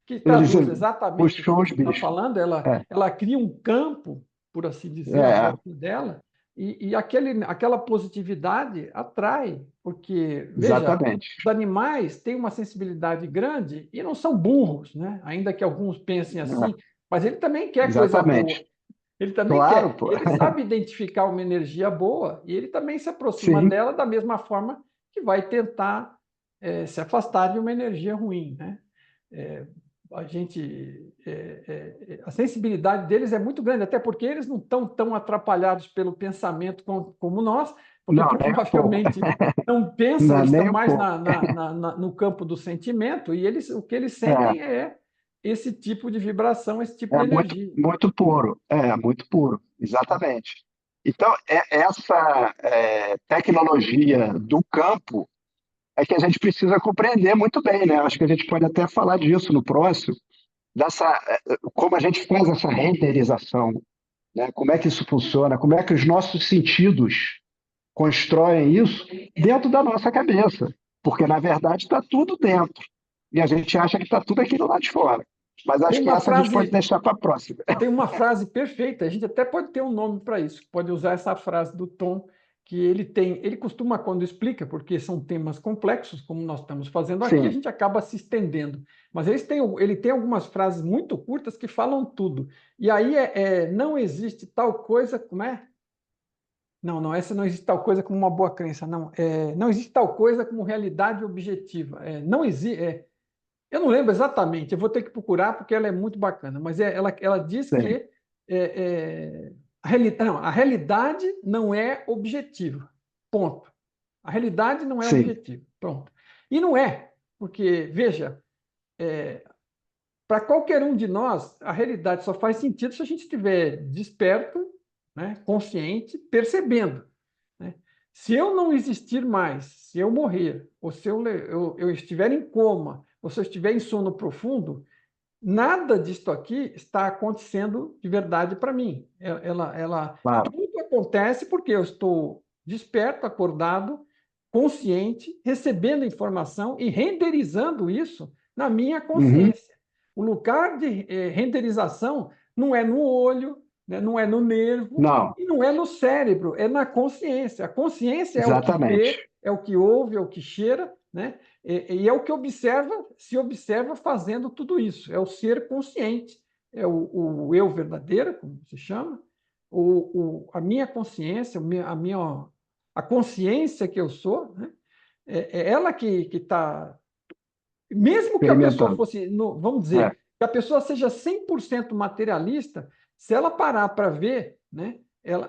que Eles traduz exatamente o que puxou os você está bichos. falando. ela, É, ela cria um campo, por assim dizer, à é, volta dela, e aquela positividade atrai, porque, veja, exatamente. os animais têm uma sensibilidade grande e não são burros, né? Ainda que alguns pensem assim, É, mas ele também quer coisa boa. exatamente. Ele também Claro, quer. pô. E ele sabe identificar uma energia boa e ele também se aproxima Sim, dela da mesma forma que vai tentar se afastar de uma energia ruim, né? É, a sensibilidade deles é muito grande, até porque eles não estão tão atrapalhados pelo pensamento como nós, porque não, nem um pouco. provavelmente não pensam, Não, eles estão nem um mais pouco. no campo do sentimento, e o que eles É, sentem é esse tipo de vibração, esse tipo de é muito, energia. muito puro. É, muito puro. Exatamente. Então, essa tecnologia do campo é que a gente precisa compreender muito bem, né? Acho que a gente pode até falar disso no próximo, dessa, como a gente faz essa renderização, né? Como é que isso funciona, como é que os nossos sentidos constroem isso dentro da nossa cabeça, porque na verdade está tudo dentro e a gente acha que está tudo aqui do lado de fora. Mas Tem acho que uma essa a gente pode frase, deixar para a próxima. tem uma frase perfeita, a gente até pode ter um nome para isso, pode usar essa frase do Tom, que ele costuma, quando explica, porque são temas complexos, como nós estamos fazendo aqui, a Sim, gente acaba se estendendo. Mas ele tem algumas frases muito curtas que falam tudo. E aí não existe tal coisa, como é? Não, essa não existe tal coisa como uma boa crença, não. Não existe tal coisa como realidade objetiva. Não existe. Eu não lembro exatamente, eu vou ter que procurar porque ela é muito bacana, mas ela diz sim, que a realidade não é objetiva. Ponto. A realidade não é sim. objetiva. Pronto. E não é, porque, veja, para qualquer um de nós, a realidade só faz sentido se a gente estiver desperto, né, consciente, percebendo. Né? Se eu não existir mais, se eu morrer, ou se eu estiver em coma, ou se eu estiver em sono profundo, nada disto aqui está acontecendo de verdade para mim. Claro. Tudo acontece porque eu estou desperto, acordado, consciente, recebendo informação e renderizando isso na minha Uhum. consciência. O lugar de renderização não é no olho, né, não é no nervo Não, e não é no cérebro, é na consciência. A consciência é o que exatamente. vê, é o que ouve, é o que cheira, né? E é o que se observa fazendo tudo isso. É o ser consciente, é o eu verdadeiro, como se chama, a minha consciência, a consciência que eu sou, né? É ela que está. Mesmo que a pessoa Experimentando. fosse, vamos É. dizer, que a pessoa seja 100% materialista, se ela parar para ver, né,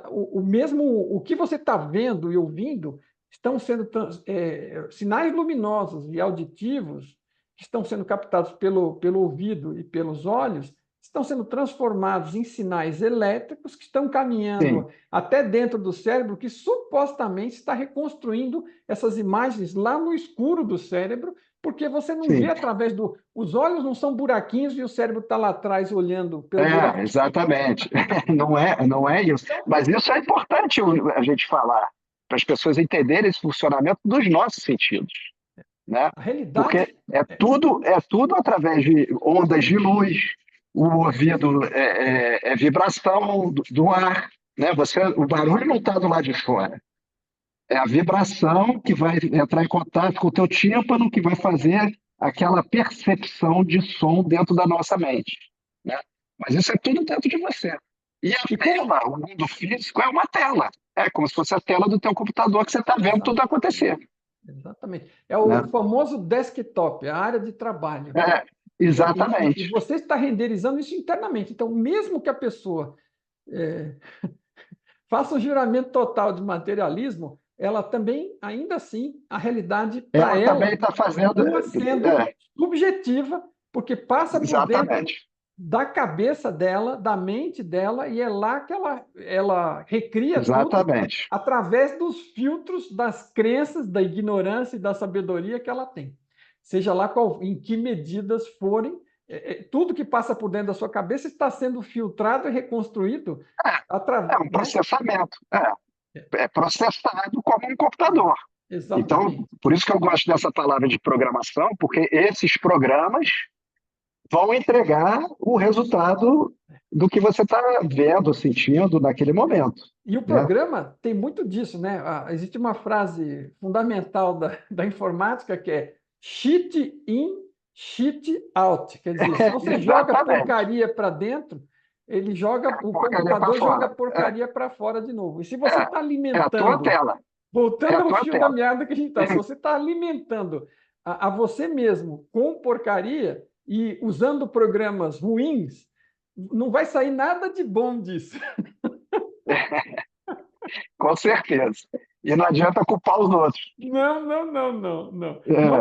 o que você está vendo e ouvindo estão sendo sinais luminosos e auditivos que estão sendo captados pelo ouvido e pelos olhos, estão sendo transformados em sinais elétricos que estão caminhando Sim, até dentro do cérebro, que supostamente está reconstruindo essas imagens lá no escuro do cérebro, porque você não vê sim. através do. Os olhos não são buraquinhos e o cérebro está lá atrás olhando pelo buraquinho. Exatamente. Não é isso. Então, Mas isso é importante a gente falar, para as pessoas entenderem esse funcionamento dos nossos sentidos, né? a realidade. Porque é tudo através de ondas de luz, o ouvido é vibração do ar, né? O barulho não está do lado de fora. É a vibração que vai entrar em contato com o teu tímpano, que vai fazer aquela percepção de som dentro da nossa mente, né? Mas isso é tudo dentro de você. E a E como. tela, o mundo físico, é uma tela. É como se fosse a tela do teu computador que você está vendo tudo Exatamente. acontecer, Exatamente. É né? o famoso desktop, a área de trabalho. É, E exatamente. você está renderizando isso internamente. Então, mesmo que a pessoa é, faça um juramento total de materialismo, ela também, ainda assim, a realidade para Ela também ela está fazendo. continua sendo subjetiva, porque passa por dentro Exatamente. da cabeça dela, da mente dela, e é lá que ela recria tudo Exatamente. através dos filtros das crenças, da ignorância e da sabedoria que ela tem. Seja lá em que medidas forem, tudo que passa por dentro da sua cabeça está sendo filtrado e reconstruído É um né? processamento. É processado como um computador. Então, Exatamente. por isso que eu gosto dessa palavra de programação, porque esses programas vão entregar o resultado do que você está vendo, sentindo naquele momento, E o né? programa tem muito disso, né? Existe uma frase fundamental da informática que é cheat in, cheat out. Quer dizer, se você joga Exatamente. porcaria para dentro, o Porcaria para computador joga fora. porcaria para fora de novo. E se você está É a tua alimentando, tela. É voltando a ao tua fio da tela. meada que a gente está, se você está alimentando a você mesmo com porcaria e usando programas ruins, não vai sair nada de bom disso. Com certeza. E não adianta culpar os outros. Não, não, não, não, não. Não,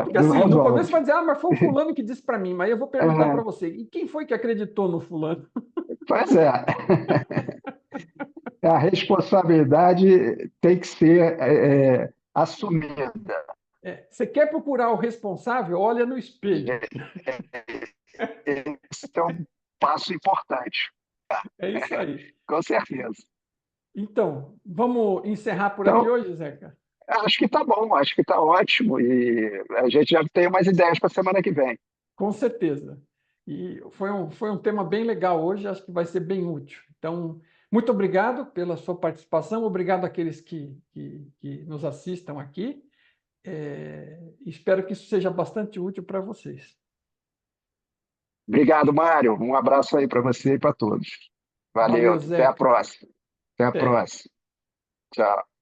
porque Não assim, no começo resolve. vai dizer, mas foi o fulano que disse para mim, mas eu vou perguntar para você, e quem foi que acreditou no fulano? Pois é. A responsabilidade tem que ser assumida. Você quer procurar o responsável? Olha no espelho. Esse é um passo importante, É isso aí. com certeza. Então, vamos encerrar por aqui Então, hoje, Zeca? acho que está bom, acho que está ótimo e a gente já tem umas ideias para a semana que vem. Com certeza. E foi um tema bem legal hoje, acho que vai ser bem útil. Então, Muito obrigado pela sua participação, obrigado àqueles que nos assistam aqui. Espero que isso seja bastante útil para vocês. Obrigado, Mário. Um abraço aí para você e para todos. Valeu, Valeu, até a Zé. próxima. Até a Até. próxima. Tchau.